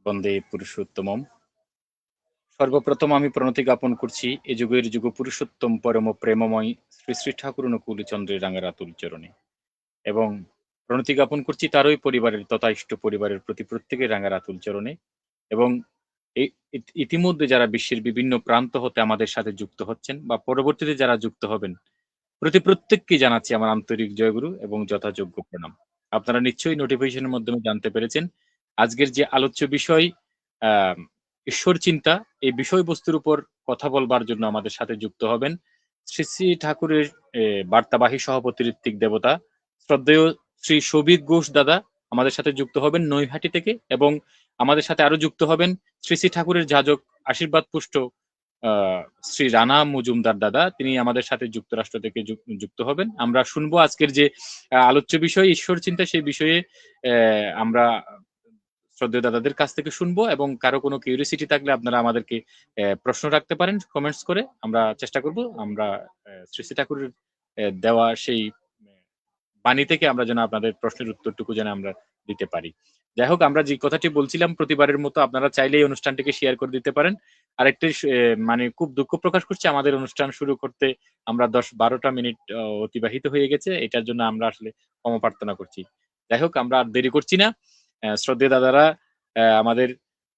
বন্দে পুরুষোত্তমম। সর্বপ্রথম আমি প্রণতি জ্ঞাপন করছি এ যুগের যুগ পুরুষোত্তম পরম প্রেমময় শ্রী শ্রী ঠাকুর অনুকূল চন্দ্রের রাঙা রাতুল চরণে, এবং প্রণতি জ্ঞাপন করছি তারই পরিবারের তথা ইষ্ট পরিবারের প্রতি প্রত্যেকের রাঙা রাতুল চরণে। এবং এই ইতিমধ্যে যারা বিশ্বের বিভিন্ন প্রান্ত হতে আমাদের সাথে যুক্ত হচ্ছেন বা পরবর্তীতে যারা যুক্ত হবেন, প্রত্যেককে জানাচ্ছি আমার আন্তরিক জয়গুরু এবং যথাযোগ্য প্রণাম। আপনারা নিশ্চয়ই নোটিফিকেশনের মাধ্যমে জানতে পেরেছেন আজকের যে আলোচ্য বিষয় আহ, ঈশ্বর চিন্তা, এই বিষয়বস্তুর উপর কথা বলবার জন্য আমাদের সাথে যুক্ত হবেন শ্রী শ্রী ঠাকুরের বার্তাবাহী সভাপতি ঋত্বিক দেবতা শ্রদ্ধেয় শ্রী সৌভিক ঘোষ দাদা আমাদের সাথে যুক্ত হবেন নৈহাটি থেকে, এবং আমাদের সাথে আরো যুক্ত হবেন শ্রী শ্রী ঠাকুরের যাজক আশীর্বাদ পুষ্ট শ্রী রানা মজুমদার দাদা, তিনি আমাদের সাথে যুক্তরাষ্ট্র থেকে যুক্ত হবেন। আমরা শুনবো আজকের যে আলোচ্য বিষয় ঈশ্বর চিন্তা, সেই বিষয়ে আমরা শ্রদ্ধেয় দাদাদের কাছ থেকে শুনবো, এবং কারো কোনো কিউরিয়াসিটি থাকলে আপনারা আমাদেরকে প্রশ্ন রাখতে পারেন কমেন্টস করে। আমরা চেষ্টা করব আমরা শ্রী শ্রী ঠাকুরের দেওয়া সেই বাণী থেকে আমরা যেন আপনাদের প্রশ্নের উত্তরটুকু যেন আমরা দিতে পারি। যাই হোক, আমরা যে কথাটি বলছিলাম, প্রতিবারের মতো আপনারা চাইলে এই অনুষ্ঠানটিকে শেয়ার করে দিতে পারেন। আরেকটি মানে খুব দুঃখ প্রকাশ করছি, আমাদের অনুষ্ঠান শুরু করতে আমরা 10-12টা মিনিট অতিবাহিত হয়ে গেছে, এটার জন্য আমরা আসলে ক্ষমা প্রার্থনা করছি। যাই হোক, আমরা আর দেরি করছি না, শ্রদ্ধেয় দাদারা আমাদের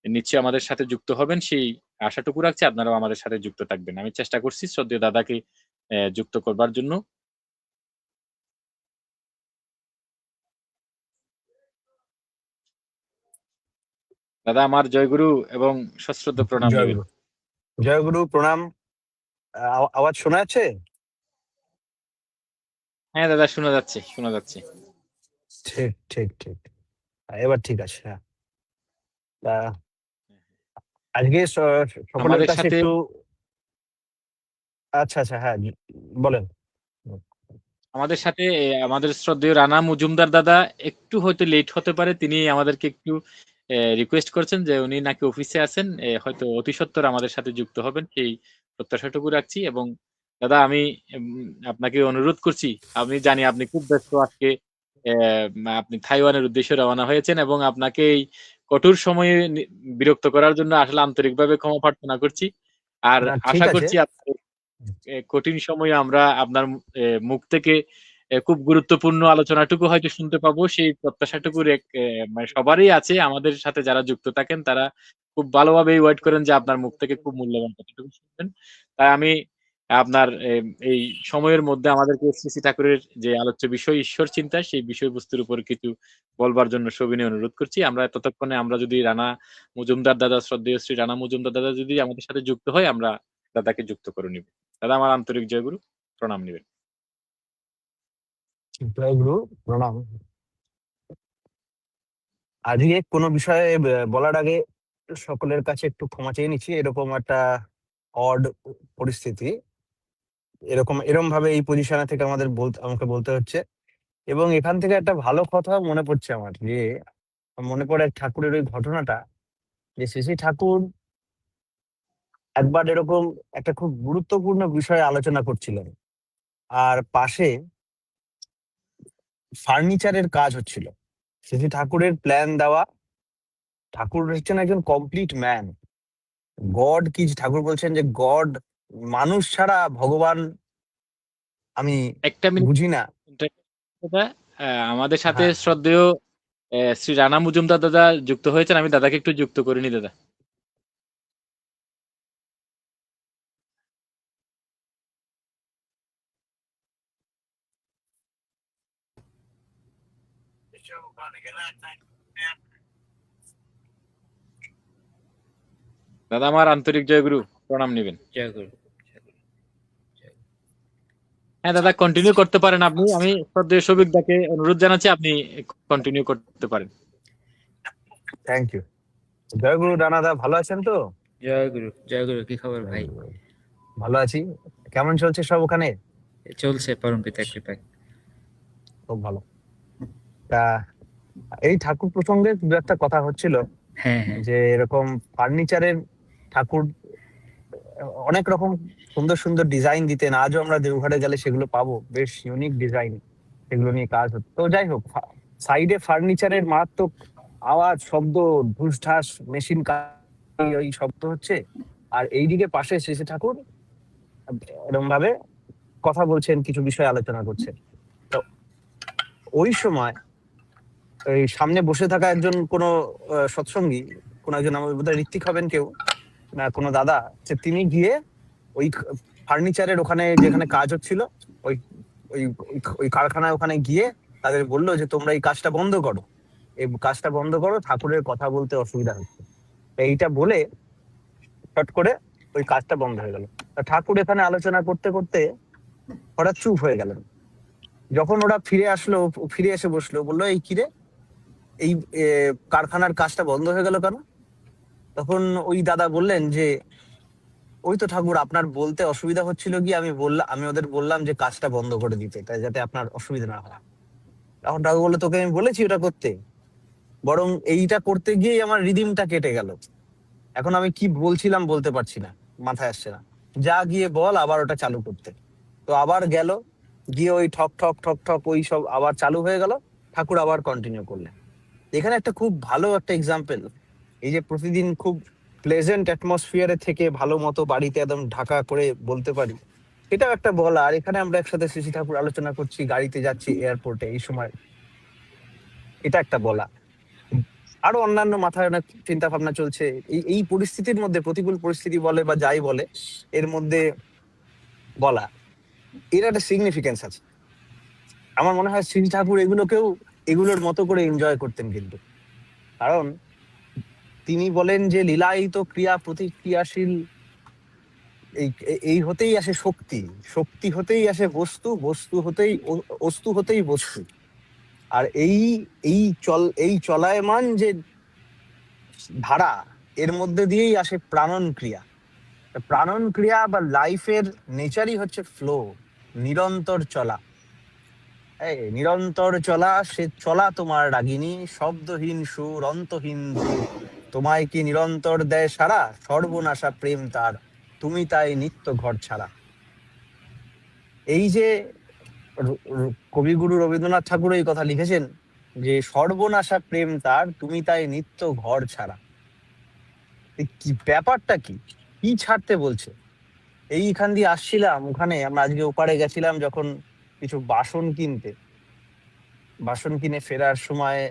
নিশ্চয়ই আমাদের সাথে যুক্ত হবেন সেই আশাটুকু রাখছি, আপনারাও আমাদের সাথে যুক্ত থাকবেন। আমি চেষ্টা করছি শ্রদ্ধেয় দাদাকে যুক্ত করবার জন্য। দাদা আমার জয়গুরু এবং সশ্রদ্ধ প্রণাম নেবেন। জয়গুরু, জয়গুরু, প্রণাম। আওয়াজ শোনা যাচ্ছে? হ্যাঁ দাদা, শোনা যাচ্ছে, শোনা যাচ্ছে। ঠিক ঠিক ঠিক, এবার ঠিক আছে। হ্যাঁ, তা আজকে সকলের আমাদের কাছে সাথে একটু, আচ্ছা আচ্ছা, হ্যাঁ বলেন। আমাদের শ্রদ্ধেয় রানা মজুমদার দাদা একটু হয়তো লেট হতে পারে, তিনি আমাদেরকে একটু রিকোয়েস্ট করছেন যে উনি নাকি অফিসে আছেন, হয়তো অতি সত্বর আমাদের সাথে যুক্ত হবেন সেই প্রত্যাশাটুকু রাখছি। এবং দাদা আমি আপনাকে অনুরোধ করছি, আমি জানি আপনি খুব ব্যস্ত আজকে, আপনি থাইওয়ানের উদ্দেশ্যে রওনা হয়েছেন, এবং আপনাকে এই কঠোর সময়ে বিরক্ত করার জন্য আসলে আন্তরিকভাবে ক্ষমা প্রার্থনা করছি। আর না, ঠিক আশা আছে। করছি কঠিন সময়ে আমরা আপনার মুখ থেকে খুব গুরুত্বপূর্ণ আলোচনাটুকু হয়তো শুনতে পাবো, সেই প্রত্যাশাটুকু মানে সবারই আছে। আমাদের সাথে যারা যুক্ত থাকেন তারা খুব ভালোভাবে ওয়েট করেন যে আপনার মুখ থেকে খুব মূল্যবান কথাটুকু শুনবেন। তাই আমি আপনার এই সময়ের মধ্যে আমাদেরকে শ্রী শ্রী ঠাকুরের যে আলোচ্য বিষয় ঈশ্বর চিন্তা, সেই বিষয়বস্তুর উপর কিছু বলবার জন্য সবিনয় অনুরোধ করছি। আমরা ততক্ষণে আমরা যদি রানা মজুমদার দাদা, শ্রদ্ধেয় শ্রী রানা মজুমদার দাদা যদি আমাদের সাথে যুক্ত হয়, আমরা দাদাকে যুক্ত করে নিব। দাদা আমার আন্তরিক জয়গুরু, প্রণাম নেবেন। জয়গুরু, প্রণাম। আজকে কোনো বিষয়ে বলার আগে সকলের কাছে একটু ক্ষমা চেয়ে নিচ্ছি। এরকম একটা অড পরিস্থিতি, এরকম ভাবে এই পজিশনে থেকে আমাকে বলতে হচ্ছে। এবং এখান থেকে একটা ভালো কথা মনে পড়ছে আমার, যে মনে পড়ে ঠাকুরের ওই ঘটনাটা, যে শ্রী শ্রী ঠাকুর একবার এরকম একটা খুব গুরুত্বপূর্ণ বিষয়ে আলোচনা করছিলেন, আর পাশে ফার্নিচারের কাজ হচ্ছিল। শ্রী শ্রী ঠাকুরের প্ল্যান দেওয়া। ঠাকুর হচ্ছেন একজন কমপ্লিট ম্যান। গড কি, ঠাকুর বলছেন যে গড মানুষ ছাড়া ভগবান আমি একটা মিনিট বুঝি না। দাদা, আমাদের সাথে হ্যাঁ, শ্রদ্ধেয় শ্রী রানা মজুমদার দাদা যুক্ত হয়েছেন, আমি দাদাকে একটু যুক্ত করিনি দাদা। দাদা আমার আন্তরিক জয়গুরু, প্রণাম নেবেন। জয়গুরু। হ্যাঁ দাদা, কন্টিনিউ করতে পারেন আপনি, আমি শ্রদ্ধেয় সৌভিক দাকে অনুরোধ জানাচ্ছি আপনি কন্টিনিউ করতে পারেন। Thank you. জয়গুরু রানাদা, ভালো আছেন তো? জয়গুরু, জয়গুরু। কি খবর ভাই? ভালো আছি। কেমন চলছে সব ওখানে? চলছে পরম পিতার কৃপায়। খুব ভালো। তা এই ঠাকুর প্রসঙ্গে দু একটা কথা হচ্ছিল, হ্যাঁ হ্যাঁ, যে এরকম ফার্নিচারের ঠাকুর অনেক রকম সুন্দর সুন্দর ডিজাইন দিতেন। আজও আমরা দেওঘরে গেলে সেগুলো পাবো, বেশ ইউনিক ডিজাইন, সেগুলো নিয়ে কাজ হতো। তো যাই হোক, সাইডে ফার্নিচারের মারাত্মক আওয়াজ, শব্দ, ঢুসঢাস, মেশিন ওই শব্দ হচ্ছে। আর এইদিকে পাশে শ্রী ঠাকুর এরকম ভাবে কথা বলছেন, কিছু বিষয় আলোচনা করছেন। তো ওই সময় ওই সামনে বসে থাকা একজন কোনো সৎসঙ্গী, কোন একজন, আমার বোধহয় ঋত্বিক হবেন কেউ, না কোনো দাদা, তিনি গিয়ে ওই ফার্নিচারের ওখানে যেখানে কাজ হচ্ছিল, ওই ওই ওই কারখানায় ওখানে গিয়ে তাদের বললো যে তোমরা এই কাজটা বন্ধ করো, এই কাজটা বন্ধ করো, ঠাকুরের কথা বলতে অসুবিধা হচ্ছে। তো এইটা বলে চট করে ওই কাজটা বন্ধ হয়ে গেল। ঠাকুর এখানে আলোচনা করতে করতে হঠাৎ চুপ হয়ে গেলেন। যখন ওরা ফিরে আসলো, ফিরে এসে বসলো, বললো এই কিরে, এই কারখানার কাজটা বন্ধ হয়ে গেল কেন? তখন ওই দাদা বললেন যে ওই তো ঠাকুর, আপনার বলতে অসুবিধা হচ্ছিল, কি আমি ওদের বললাম যে কাজটা বন্ধ করে দিতে, তাই যাতে আপনার অসুবিধা না হয়। তখন ঠাকুর বললো তোকে আমি বলেছি ওটা করতে, বরং এইটা করতে গিয়েই আমার রিদিমটা কেটে গেল। এখন আমি কি বলছিলাম বলতে পারছি না, মাথায় আসছে না, যা গিয়ে বল আবার ওটা চালু করতে। তো আবার গেল, গিয়ে ওই ঠক ঠক ঠক ঠক ওই সব আবার চালু হয়ে গেল। ঠাকুর আবার কন্টিনিউ করলেন। এখানে একটা খুব ভালো একটা এক্সাম্পল, এই যে প্রতিদিন খুব প্লেজেন্ট অ্যাটমসফিয়ারে থেকে ভালো মতো বাড়িতে একদম ঢাকা করে বলতে পারি, এটাও একটা বলা। আর এখানে আমরা একসাথে শ্রী ঠাকুর আলোচনা করছি, গাড়িতে যাচ্ছি, এয়ারপোর্টে, এই সময়, এটা একটা বলা। আরো অন্যান্য মাথায় অনেক চিন্তা ভাবনা চলছে এই এই পরিস্থিতির মধ্যে, প্রতিকূল পরিস্থিতি বলে বা যাই বলে, এর মধ্যে বলা, এর একটা সিগনিফিকেন্স আছে। আমার মনে হয় শ্রী ঠাকুর এগুলোকেও এগুলোর মতো করে এনজয় করতেন কিন্তু। কারণ তিনি বলেন যে লীলায়িত ক্রিয়া প্রতিক্রিয়াশীল, এই এই হতেই আসে শক্তি, শক্তি হতেই আসে বস্তু, বস্তু হতেই অস্তু হতেই বস্তু। আর এই চলায়মান যে ধারা, এর মধ্যে দিয়েই আসে প্রাণন ক্রিয়া। প্রাণন ক্রিয়া বা লাইফের নেচারই হচ্ছে ফ্লো, নিরন্তর চলা। এই নিরন্তর চলা, সে চলা তোমার রাগিনী, শব্দহীন সুর, অন্তহীন দূর, তোমায় কি নিরন্তর দেয় সারা, সর্বনাশা প্রেম তার, তুমি তাই নিত্য ঘর ছাড়া। এই যে কবিগুরু রবীন্দ্রনাথ ঠাকুর এই কথা লিখেছেন যে সর্বনাশা প্রেম তার, তুমি তাই নিত্য ঘর ছাড়া। কি ব্যাপারটা, কি কি ছাড়তে বলছে? এইখান দিয়ে আসছিলাম, ওখানে আমরা আজকে ওপারে গেছিলাম যখন কিছু বাসন কিনতে, বাসন কিনে ফেরার সময়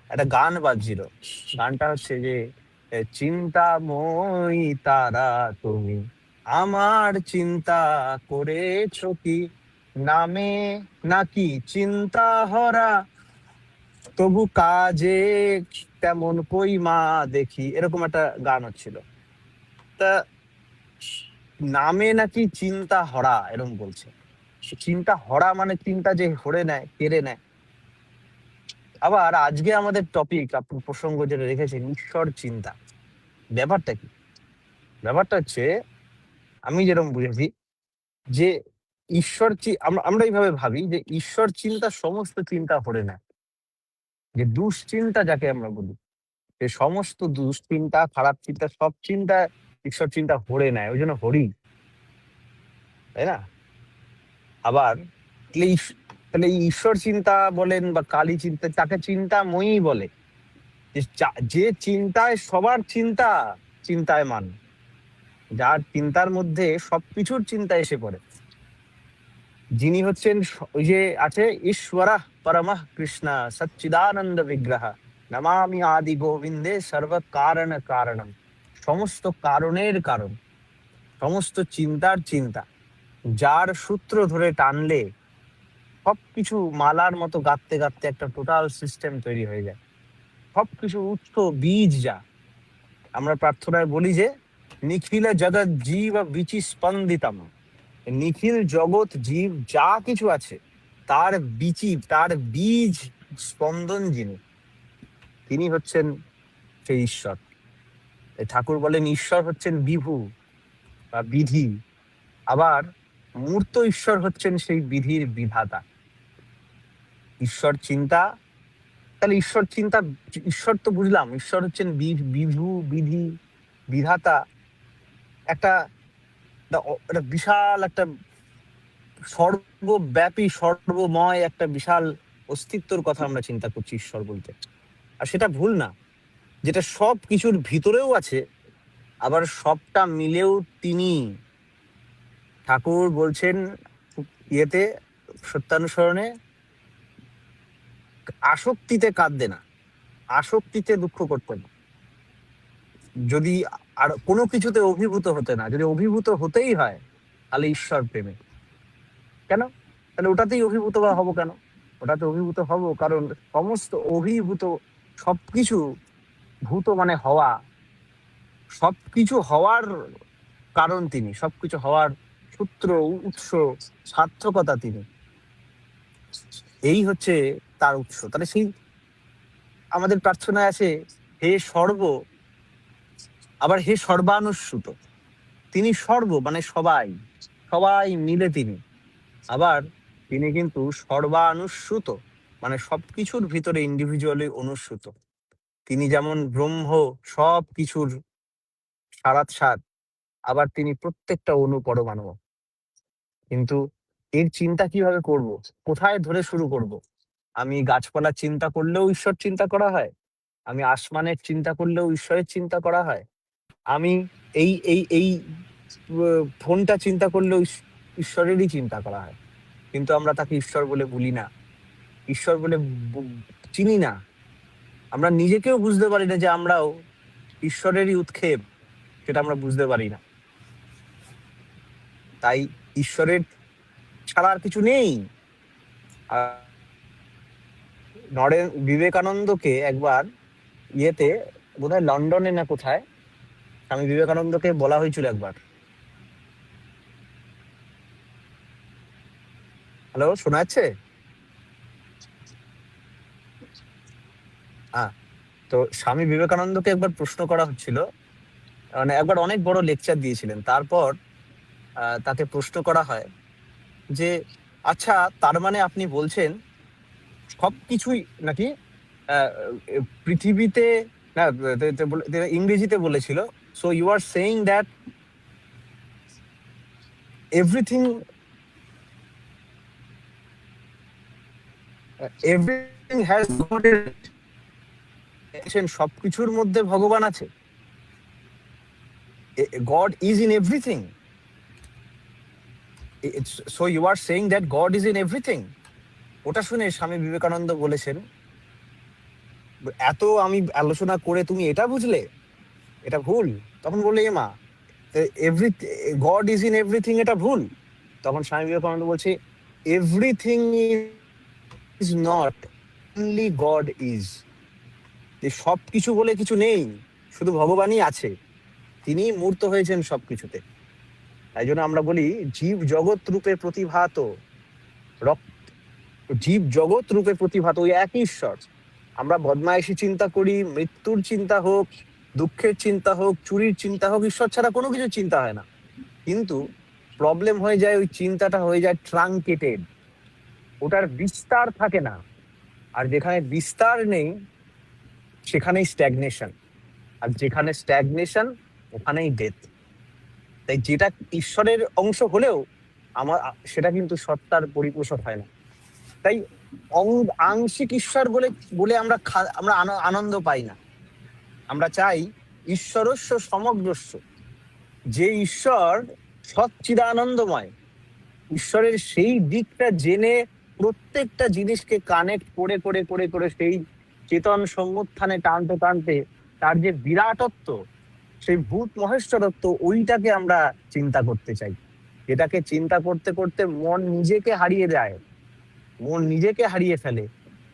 একটা গান বাজছিল। গানটা হচ্ছে যে চিন্তাময়ী তারা তুমি, আমার চিন্তা করেছো কি, নামে নাকি চিন্তা হরা, তবু কাজে তেমন কই মা দেখি, এরকম একটা গান হচ্ছিল। তা নামে নাকি চিন্তা হরা এরকম বলছে। চিন্তা হরা মানে চিন্তা যে হরে নেয়, কেড়ে নেয়। আবার আজকে আমাদের টপিক, প্রসঙ্গ যেটা রেখেছেন, ঈশ্বর চিন্তা। ব্যাপারটা কি? ব্যাপারটা হচ্ছে, আমি যেরকম বুঝেছি যে ঈশ্বর আমরা এইভাবে ভাবি যে ঈশ্বর চিন্তা সমস্ত চিন্তা হরে নেয়। যে দুশ্চিন্তা যাকে আমরা বলি, যে সমস্ত দুশ্চিন্তা, খারাপ চিন্তা, সব চিন্তা ঈশ্বর চিন্তা হরে নেয়, ওই জন্য হরি, তাই না? আবার তাহলে এই ঈশ্বর চিন্তা বলেন বা কালী চিন্তা, তাকে চিন্তাময়ী বলে। যে চিন্তায় সবার চিন্তা চিন্তায়মান, যার চিন্তার মধ্যে সবকিছুর চিন্তা এসে পড়ে, যিনি হচ্ছেন ওই যে আছে ঈশ্বর পরমঃ কৃষ্ণ সচ্চিদানন্দ বিগ্রহ, নমামি আদি গোবিন্দে সর্ব কারণ কারণম, সমস্ত কারণের কারণ, সমস্ত চিন্তার চিন্তা, যার সূত্র ধরে টানলে সবকিছু মালার মতো গাঁথতে গাঁথতে একটা টোটাল সিস্টেম তৈরি হয়ে যায়। সবকিছু উৎস, বীজ, যা আমরা প্রার্থনায় বলি যে নিখিল জগৎ জীব বিচি স্পন্দিতম, নিখিল জগৎ জীব যা কিছু আছে তার তার বীজ স্পন্দন যিনি, তিনি হচ্ছেন সেই ঈশ্বর। ঠাকুর বলেন ঈশ্বর হচ্ছেন বিভু বা বিধি, আবার মূর্ত ঈশ্বর হচ্ছেন সেই বিধির বিধাতা। ঈশ্বর চিন্তা, তাহলে ঈশ্বর চিন্তা, ঈশ্বর তো বুঝলাম, ঈশ্বর হচ্ছেন বিভু, বিধি, বিধাতা। একটা একটা বিশাল একটা সর্বব্যাপী, সর্বময় একটা বিশাল অস্তিত্বর কথা আমরা চিন্তা করছি ঈশ্বর বলতে। আর সেটা ভুল না, যেটা সব কিছুর ভিতরেও আছে, আবার সবটা মিলেও তিনি। ঠাকুর বলছেন ইয়েতে, সত্যানুসরণে, আসক্তিতে কাঁদবে না, আসক্তিতে দুঃখ করতে না, যদি আর কোনো কিছুতে অভিভূত হতে না, যদি অভিভূত হতেই হয় তাহলে ঈশ্বর প্রেমে। কেন? তাহলে ওটাতেই অভিভূত হব কেন? ওটাতে অভিভূত হব কারণ সমস্ত অভিভূত, সবকিছু ভূত মানে হওয়া, সবকিছু হওয়ার কারণ তিনি, সবকিছু হওয়ার সূত্র, উৎস, সার্থকতা তিনি, এই হচ্ছে তার উৎস। তাহলে সেই আমাদের প্রার্থনায় আছে হে সর্ব, আবার হে সর্বানুস্যুত। তিনি সর্ব মানে সবাই, সবাই মিলে তিনি, আবার তিনি কিন্তু সর্বানুস্যুত মানে সবকিছুর ভিতরে ইন্ডিভিজুয়ালি অনুস্যুত। তিনি যেমন ব্রহ্ম, সব কিছুর সারাৎসার, আবার তিনি প্রত্যেকটা অণু পরমাণু। কিন্তু এর চিন্তা কিভাবে করব, কোথায় ধরে শুরু করব? আমি গাছপালার চিন্তা করলেও ঈশ্বর চিন্তা করা হয়, আমি আসমানের চিন্তা করলেও ঈশ্বরের চিন্তা করা হয়, আমি এই এই এই ফোনটা চিন্তা করলেও ঈশ্বরেরই চিন্তা করা হয়, কিন্তু আমরা তাকে ঈশ্বর বলে বলি না, ঈশ্বর বলে চিনি না। আমরা নিজেকেও বুঝতে পারি না যে আমরাও ঈশ্বরেরই উৎক্ষেপ, সেটা আমরা বুঝতে পারি না। তাই ঈশ্বরের ছাড়া আর কিছু নেই। বিবেকানন্দকে একবার ইয়েতে, বোধহয় লন্ডনে না কোথায়, স্বামী বিবেকানন্দকে বলা হয়েছিল একবার, হ্যালো শোনা যাচ্ছে? হ্যাঁ, তো স্বামী বিবেকানন্দকে একবার প্রশ্ন করা হচ্ছিল, মানে একবার অনেক বড় লেকচার দিয়েছিলেন, তারপর তাকে প্রশ্ন করা হয় যে আচ্ছা, তার মানে আপনি বলছেন সবকিছুই নাকি পৃথিবীতে, না ইংরেজিতে বলেছিল, so you are saying that everything everything has god in it, সবকিছুর মধ্যে ভগবান আছে, god is in everything, so you are saying that god is in everything. ওটা শুনে স্বামী বিবেকানন্দ বলেছেন, এত আমি আলোচনা করে তুমি এটা বুঝলে, এটা ভুল। তখন বললে এ মা, every god is in everything এটা ভুল। তখন স্বামী বিবেকানন্দ বলছে everything is not, only god is, যে সবকিছু বলে কিছু নেই, শুধু ভগবানই আছে, তিনি মূর্ত হয়েছেন সবকিছুতে। তাই জন্য আমরা বলি জীব জগৎ রূপে প্রতিভাত, জীব জগৎ রূপে প্রতিভাত ওই একই ঈশ্বর। আমরা বদমাইশি চিন্তা করি, মৃত্যুর চিন্তা হোক, দুঃখের চিন্তা হোক, চুরির চিন্তা হোক, ঈশ্বর ছাড়া কোনো কিছু চিন্তা হয় না। কিন্তু প্রবলেম হয়ে যায়, ওই চিন্তাটা হয়ে যায় ট্রাঙ্কেটেড, ওটার বিস্তার থাকে না, আর যেখানে বিস্তার নেই সেখানেই স্ট্যাগনেশন, আর যেখানে স্ট্যাগনেশন ওখানেই ডেথ। তাই যেটা ঈশ্বরের অংশ হলেও আমার সেটা কিন্তু সত্তার পরিপোষক হয় না। তাই আংশিক ঈশ্বর বলে বলে আমরা আনন্দ পাই না। আমরা চাই ঈশ্বরস্য সমগ্রস্য, যে ঈশ্বর সচ্চিদানন্দময়, ঈশ্বরের সেই দিকটা জেনে প্রত্যেকটা জিনিসকে কানেক্ট করে করে করে করে সেই চেতন সম্মুত্থানে টানতে টানতে তার যে বিরাটত্ব, সেই ভূত মহেশ্বরত্ব, ওইটাকে আমরা চিন্তা করতে চাই। যেটাকে চিন্তা করতে করতে মন নিজেকে হারিয়ে যায়, মন নিজেকে হারিয়ে ফেলে,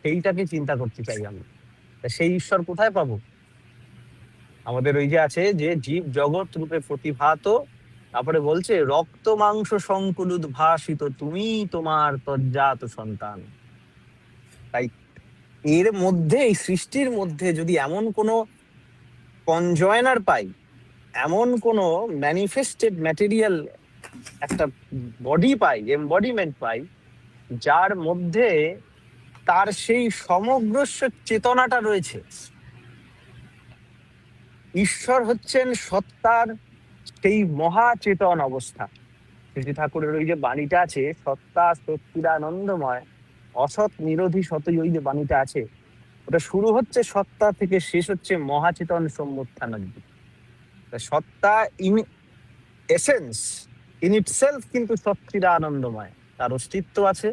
সেইটাকে চিন্তা করতে চাই আমরা। সেই ঈশ্বর কোথায় পাবো? আমাদের ওই যে আছে যে জীব জগৎ রূপে প্রতিভাত, তারপরে বলছে রক্ত মাংস সংকুল উদ্ভাসিত, তুমি তোমার তজ্জাত সন্তান। তাই এর মধ্যে, এই সৃষ্টির মধ্যে যদি এমন কোনো কনজয়নার পাই, এমন কোনো ম্যানিফেস্টেড ম্যাটেরিয়াল একটা বডি পাই, এমবডিমেন্ট পাই, যার মধ্যে তার সেই সমগ্র চেতনাটা রয়েছে। ঈশ্বর হচ্ছেন সত্তার সেই মহাচেতন অবস্থা। শ্রী ঠাকুরের ওই যে বাণীটা আছে, সত্তা সচ্চিদানন্দময় অসৎ নিরোধী সতই, ওই যে বাণীটা আছে, ওটা শুরু হচ্ছে সত্তা থেকে, শেষ হচ্ছে মহাচেতন সম্মুত্থান অবধি। তা সত্তা ইন এসেন্স ইন ইটসেলফ কিন্তু সত্যিরা আনন্দময়, তার অস্তিত্ব আছে,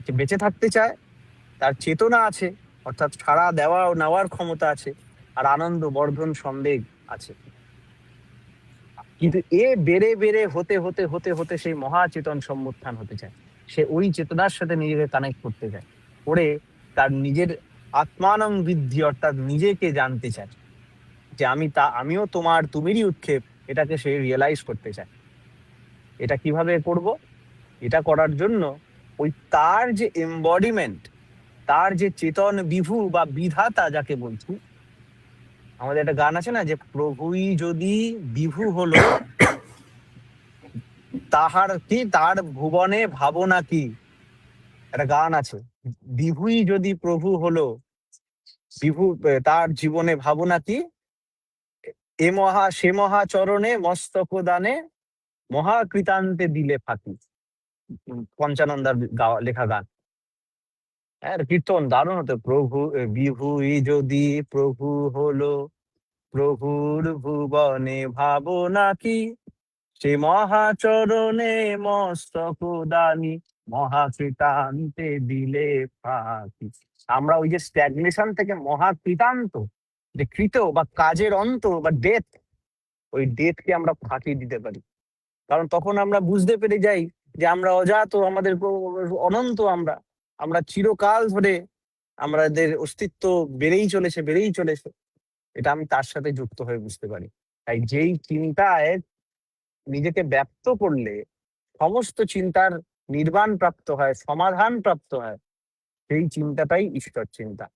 সে বেঁচে থাকতে চায়, তার চেতনা আছে, অর্থাৎ ছাড়া দেওয়া ও নেওয়ার ক্ষমতা আছে, আর আনন্দ বর্ধন সন্দেহ আছে। কিন্তু এ বেড়ে বেড়ে হতে হতে হতে হতে সেই মহাচেতন সম্মুত্থান হতে চায়। সে ওই চেতনার সাথে নিজেকে কানেক্ট করতে চায়, করে তার নিজের আত্মানং বৃদ্ধি, অর্থাৎ নিজেকে জানতে চায় যে আমিও তোমার, তুমিরই উৎক্ষেপ, এটাকে সে রিয়েলাইজ করতে চায়। এটা কিভাবে করব? এটা করার জন্য ওই তার যে এমবডিমেন্ট, তার যে চেতন বিভু বা বিধাতা যাকে বলছি, আমাদের একটা গান আছে না, যে প্রভুই যদি বিভু হলো, তাহার কি তার ভুবনে ভাবনা কি, একটা গান আছে। বিভুই যদি প্রভু হলো, বিভু তার জীবনে ভাবনা কি, সে মহাচরণে মস্তক দানে, মহাকৃতান্তে দিলে ফাঁকি। পঞ্চানন্দার লেখা গান। হ্যাঁ, কীর্তন দারুণ হতো। বিভুই যদি প্রভু হলো, প্রভুর ভুবনে ভাবনা কি, সে মহাচরণে মস্তক দানি, মহাকৃতান্তে দিলে ফাঁকি। আমরা ওই যে স্ট্যাগনেশন থেকে মহাকৃতান্ত, যে কৃত বা কাজের অন্ত বা ডেথ, ওই ডেথকে আমরা ফাঁকি দিতে পারি। কারণ তখন আমরা বুঝতে পেরে যাই যে আমরা অজাত, আমাদের অনন্ত, আমরা চিরকাল ধরে আমাদের অস্তিত্ব বেড়েই চলেছে, বেড়েই চলেছে। এটা আমি তার সাথে যুক্ত হয়ে বুঝতে পারি। তাই যেই চিন্তায় নিজেকে ব্যক্ত করলে সমস্ত চিন্তার নির্বাণ প্রাপ্ত হয়, সমাধান প্রাপ্ত হয়, সেই চিন্তাটাই ঈশ্বর চিন্তা।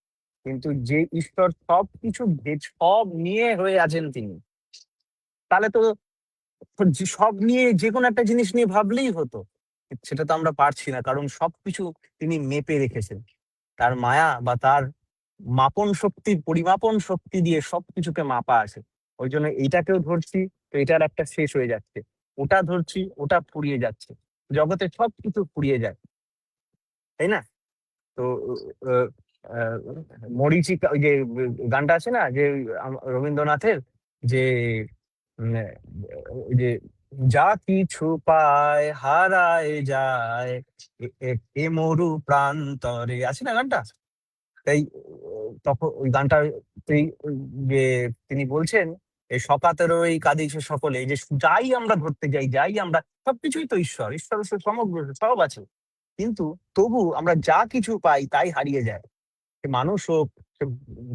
কিন্তু যে ঈশ্বর সবকিছু সব নিয়ে হয়ে আছেন তিনি, তাহলে তো সব নিয়ে যে কোনো একটা জিনিস নিয়ে ভাবলেই হতো। সেটা তো আমরা পারছি না, কারণ সবকিছু তিনি মেপে রেখেছেন। তার মায়া বা তার মাপন শক্তি, পরিমাপন শক্তি দিয়ে সবকিছুকে মাপা আছে। ওই জন্য এইটাকেও ধরছি, তো এটার একটা শেষ হয়ে যাচ্ছে, ওটা ধরছি, ওটা ফুরিয়ে যাচ্ছে। জগতে সবকিছু ফুরিয়ে যায়, তাই না? তো আহ, আহ, মরীচিকা, ওই যে গানটা আছে না, যে রবীন্দ্রনাথের, যে উম, ওই যে যা কিছু পায় হারায় যায়, এ মরু প্রান্তরে, আছে না গানটা? তাই তখন ওই গানটা যে তিনি বলছেন, এই সকাতের ওই কাঁদিছে সকলে, এই যে যাই আমরা ধরতে যাই, যাই আমরা, সবকিছুই তো ঈশ্বর, ঈশ্বর সমগ্র সব আছে। কিন্তু তবু আমরা যা কিছু পাই তাই হারিয়ে যায়। সে মানুষ হোক,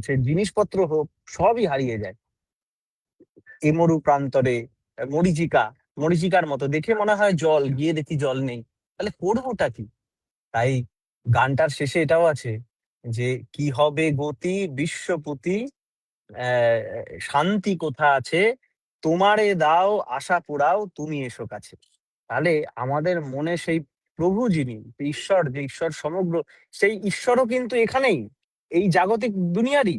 সে জিনিসপত্র হোক, সবই হারিয়ে যায়। এমরু প্রান্তরে মরীচিকা, মরীচিকার মতো দেখে মনে হয় জল, গিয়ে দেখি জল নেই, তাহলে করবোটা কি? তাই গানটার শেষে এটাও আছে, যে কি হবে গতি বিশ্বপতি, আহ শান্তি কোথা আছে, তোমারে দাও আশা পোড়াও তুমি এসো কাছে। তাহলে আমাদের মনে সেই প্রভু যিনি ঈশ্বর, যে ঈশ্বর সমগ্র, সেই ঈশ্বরও কিন্তু এখানেই, এই জাগতিক দুনিয়ারই,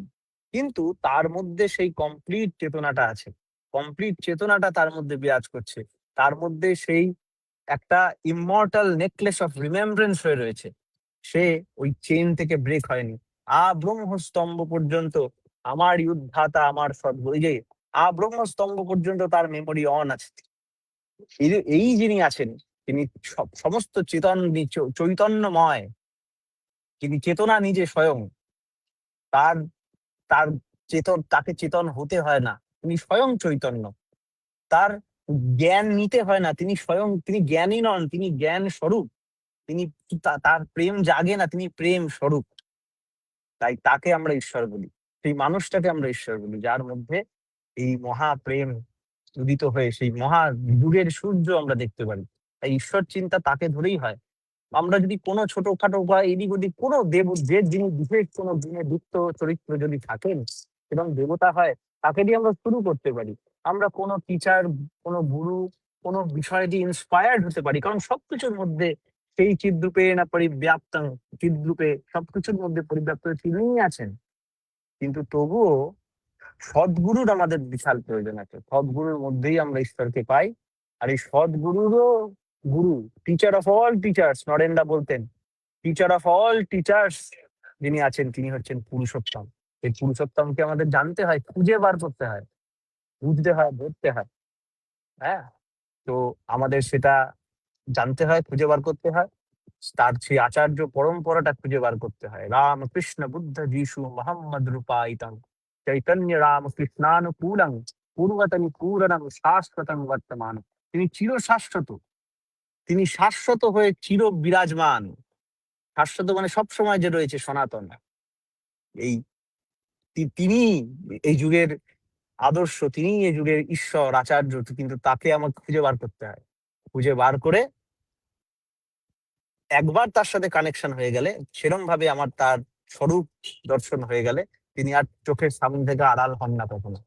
কিন্তু তার মধ্যে সেই কমপ্লিট চেতনাটা আছে, কমপ্লিট চেতনাটা তার মধ্যে বিরাজ করছে। তার মধ্যে সেই একটা ইমমর্টাল নেকলেস অফ রিমেম্ব্রেন্স হয়ে রয়েছে। সে ওই চেইন থেকে ব্রেক হয়নি। ব্রহ্মস্তম্ভ পর্যন্ত আমার উদ্ধাতা, আমার সদ্গুরু, এই যে ব্রহ্মস্তম্ভ পর্যন্ত তার মেমোরি অন আছে। এই যিনি আছেন, তিনি সমস্ত চৈতন্যময়, তিনি চেতনা নিজে স্বয়ং। তার তার তাকে চেতন হতে হয় না, তিনি স্বয়ং চৈতন্য। তার জ্ঞান নিতে হয় না, তিনি স্বয়ং, তিনি জ্ঞানী নন, তিনি জ্ঞান স্বরূপ। তিনি তার প্রেম জাগে না, তিনি প্রেম স্বরূপ। তাই তাকে আমরা ঈশ্বর বলি, সেই মানুষটাকে আমরা ঈশ্বর বলি, যার মধ্যে এই মহা প্রেম উদিত হয়ে সেই মহা যুগের সূর্য আমরা দেখতে পারি। তাই ঈশ্বর চিন্তা তাকে ধরেই হয়। আমরা যদি কোনো ছোটখাটো বা এদিক ওদিক কোনো যে যিনি বিশেষ কোনো দিনে দীপ্ত চরিত্র যদি থাকেন এবং দেবতা হয়, তাকে দিয়ে আমরা শুরু করতে পারি। আমরা কোনো টিচার, কোনো গুরু, কোনো বিষয় দিয়ে ইন্সপায়ার্ড হতে পারি, কারণ সবকিছুর মধ্যে সেই চিদ্রূপে না পরিব্যাপ্ত, চিদ্রূপে সবকিছুর মধ্যে পরিব্যাপ্ত তিনিই আছেন। কিন্তু তবুও সদ্গুরুর আমাদের বিশাল প্রয়োজন আছে, সদ্গুরুর মধ্যেই আমরা ঈশ্বরকে পাই। আর এই সদ্গুরুরও গুরু, টিচার অফ অল টিচার্স, নরেনদা বলতেন, টিচার অফ অল টিচার্স যিনি আছেন তিনি হচ্ছেন পুরুষোত্তম। এই পুরুষোত্তমকে আমাদের জানতে হয়, খুঁজে বার করতে হয়, বুঝতে হয়, ধরতে হয়। হ্যাঁ, তো আমাদের সেটা জানতে হয়, খুঁজে বার করতে হয়, তার সেই আচার্য পরম্পরাটা খুঁজে বার করতে হয়। রাম কৃষ্ণ বুদ্ধ যিশু মোহাম্মদ রূপায়িতং চৈতন্য রাম কৃষ্ণানুকূলং পূর্বতনী পূরণং শাশ্বতং বর্তমান। তিনি চির শাশ্বত, তিনি শাশ্বত হয়ে চির বিরাজমান। শাশ্বত মানে সবসময় যে রয়েছে, সনাতন। এই তিনি এই যুগের আদর্শ, তিনি এই যুগের ঈশ্বর আচার্য, কিন্তু তাকে আমাকে খুঁজে বার করতে হয়। খুঁজে বার করে একবার তার সাথে কানেকশন হয়ে গেলে, সেরকম ভাবে আমার তার স্বরূপ দর্শন হয়ে গেলে, তিনি আর চোখের সামনে থেকে আড়াল হন না কখনো।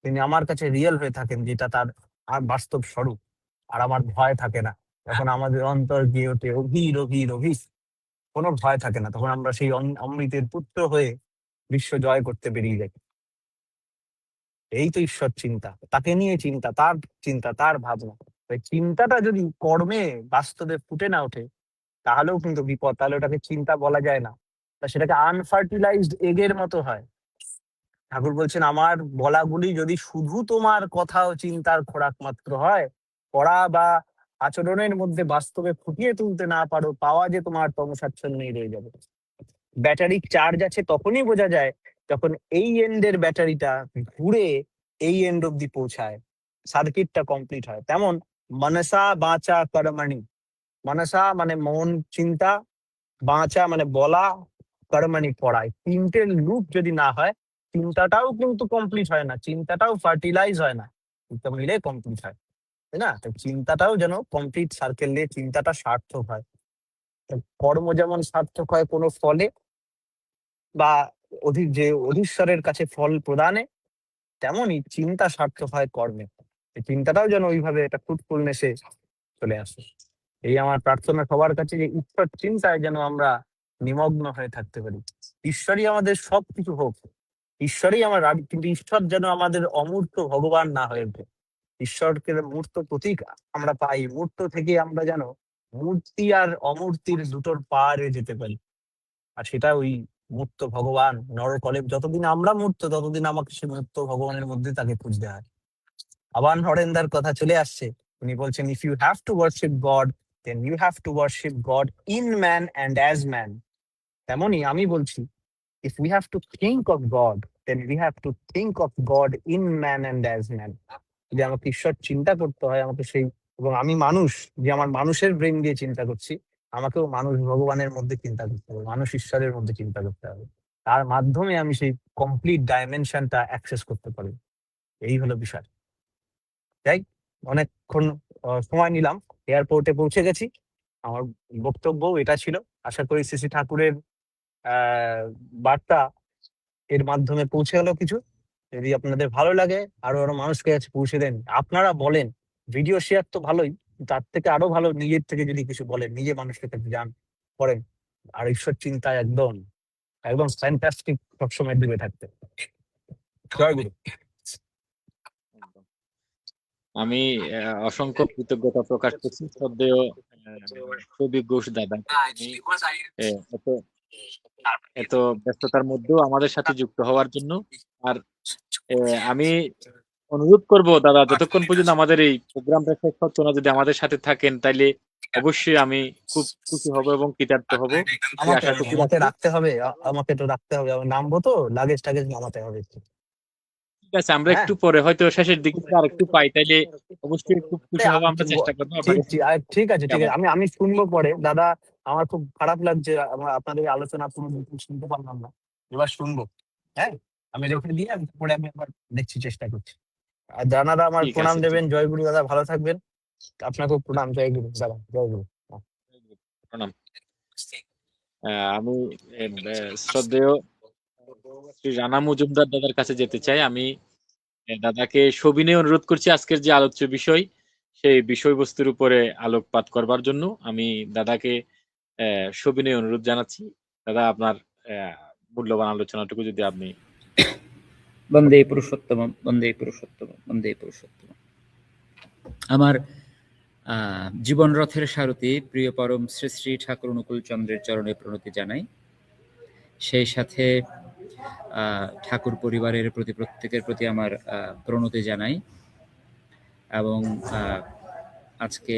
তিনি আমার কাছে রিয়েল হয়ে থাকেন, যেটা তার আর বাস্তব স্বরূপ। আর আমার ভয় থাকে না, যখন আমাদের অন্তর গিয়ে ওঠে অভির অভির অভির, কোনো ভয় থাকে না। তখন আমরা সেই অমৃতের পুত্র হয়ে বিশ্ব জয় করতে বেরিয়ে যাই। এই তো ঈশ্বর চিন্তা, তাকে নিয়ে চিন্তা, তার ভাবনা। তাই চিন্তাটা যদি কর্মে বাস্তবে ফুটে না ওঠে, তাহলেও কিন্তু বিপদ। তাহলে ওটাকে চিন্তা বলা যায় না, তা সেটাকে আনফার্টিলাইজড এগের মতো হয়। ঠাকুর বলছেন, আমার বলাগুলি যদি শুধু তোমার কথা ও চিন্তার খোরাক মাত্র হয়, পড়া বা আচরণের মধ্যে বাস্তবে ফুটিয়ে তুলতে না পারো, পাওয়া যে তোমার তমসাচ্ছন্নেই রয়ে যাবে। ব্যাটারি চার্জ আছে তখনই বোঝা যায়, যখন এই এন্ডের ব্যাটারিটা ঘুরে এই এন্ড অব্দি পৌঁছায়, সার্কিটটা কমপ্লিট হয়। তেমন মনসা বাচা কর্মণি, মনসা মানে মন চিন্তা, বাঁচা মানে বলা, কর্মণি পড়ায়, তিনটে লুপ যদি না হয়, চিন্তাটাও কিন্তু কমপ্লিট হয় না, চিন্তাটাও ফার্টিলাইজ হয় না, দুটো মিলে কমপ্লিট হয়, তাই না? তো চিন্তাটাও যেন কমপ্লিট সার্কেল দিয়ে চিন্তাটা সার্থক হয়। তো কর্ম যেমন সার্থক হয় কোনো ফলে বা অধীশ্বরের কাছে ফল প্রদানে, তেমনই চিন্তা সার্থক হয় কর্মে। এই চিন্তাটাও যেন ওইভাবে একটা ফ্রুটফুলনেসে চলে আসে। এই আমার প্রার্থনা সবার কাছে, যে ঈশ্বর চিন্তায় যেন আমরা নিমগ্ন হয়ে থাকতে পারি। ঈশ্বরই আমাদের সবকিছু হোক, ঈশ্বরই আমার কিন্তু ঈশ্বর যেন আমাদের অমূর্ত ভগবান না হয়ে ওঠে। ঈশ্বরকে মূর্ত প্রতীক আমরা পাই, মূর্ত থেকে আমরা যেন মূর্তি আর অমূর্তির দুটোর পারে যেতে পারি। আর সেটা ওই মূর্ত ভগবান নরকলেব, যতদিন আমরা মূর্ত ততদিন আমাকে সে মূর্ত ভগবানের মধ্যে তাকে খুঁজতে হয়। আবার নরেন্দার কথা চলে আসছে, উনি বলছেন, if you have to worship God, then you have to worship God in man and as man. তেমনই আমি বলছি, if we have to think of God, then we have to think of God in man and as man. যদি আমাকে ঈশ্বর চিন্তা করতে হয়, আমাকে সেই, এবং আমি মানুষ, যে আমার মানুষের ব্রেন দিয়ে চিন্তা করছি, আমাকেও মানুষ ভগবানের মধ্যে চিন্তা করতে হবে, মানুষ ঈশ্বরের মধ্যে চিন্তা করতে হবে। তার মাধ্যমে আমি সেই কমপ্লিট ডাইমেনশনটা অ্যাক্সেস করতে পারি। এই হলো বিষয়। যাই, অনেকক্ষণ সময় নিলাম, এয়ারপোর্টে পৌঁছে গেছি। আমার বক্তব্য এটা ছিল। আশা করি শ্রী শ্রী ঠাকুরের বার্তা এর মাধ্যমে পৌঁছে গেল কিছু। যদি আপনাদের ভালো লাগে, আরো আরো মানুষকে কাছে পৌঁছে দেন। আপনারা বলেন, ভিডিও শেয়ার তো ভালোই, তার থেকে আরো ভালো নিজের থেকে যদি কিছু বলেন, নিজে মানুষের কাছে যান, করেন। আর ঈশ্বর চিন্তায় একদম একদম ফ্যান্টাস্টিক, সবসময় ডুবে থাকতে। জয় গুরু। আমি অসংখ্য কৃতজ্ঞতা প্রকাশ করছি শ্রদ্ধেয় কবি ঘোষ দাদা, এত এত ব্যস্ততার মধ্যেও আমাদের সাথে যুক্ত হওয়ার জন্য। আর আমি অনুরোধ করব দাদা, যতক্ষণ পর্যন্ত আমাদের এই প্রোগ্রামটা শেষ হচ্ছে না, যদি আমাদের সাথে থাকেন, তাইলে অবশ্যই আমি খুব খুশি হব এবং কৃতার্থ হব। আমাকে রাখতে হবে, আমাকে তো রাখতে হবে, আমার নামবো তো, লাগেজ টাগেজ নামাতে হবে। ঠিক আছে, আমরা একটু পরে হয়তো শেষের দিকে আর একটু পাই, তাইলে অবশ্যই খুব খুশি হব। আমরা চেষ্টা করবো। ঠিক আছে, আমি শুনবো পরে দাদা। আমার খুব খারাপ লাগছে, আপনাদের আলোচনা পুরো শুনতে পারলাম না, এবার শুনবো। হ্যাঁ, আমি রেখে দিয়ে পরে আমি আবার দেখছি, চেষ্টা করছি। আর দাদারা আমার প্রণাম দেবেন। জয় গুরু দাদা, ভালো থাকবেন। আপনাকেও প্রণাম। জয় গুরু দাদা, জয় গুরু। প্রণাম। আমি শ্রদ্ধেয় শ্রী রানা মজুমদার দাদার কাছে যেতে চাই। আমি দাদাকে সবিনয়ে অনুরোধ করছি, আজকের যে আলোচ্য বিষয়, সেই বিষয়বস্তুর উপরে আলোকপাত করবার জন্য আমি দাদাকে সবিনয়ে অনুরোধ জানাচ্ছি। দাদা, আপনার মূল্যবান আলোচনাটুকু যদি আপনি। বন্দে পুরুষোত্তম, বন্দে পুরুষোত্তম, বন্দে পুরুষোত্তম। আমার জীবন রথের সারথি প্রিয় পরম শ্রী শ্রী ঠাকুর অনুকূল চন্দ্রের চরণে প্রণতি জানাই। সেই সাথে ঠাকুর পরিবারের প্রতি প্রত্যেকের প্রতি আমার প্রণতি জানাই এবং আজকে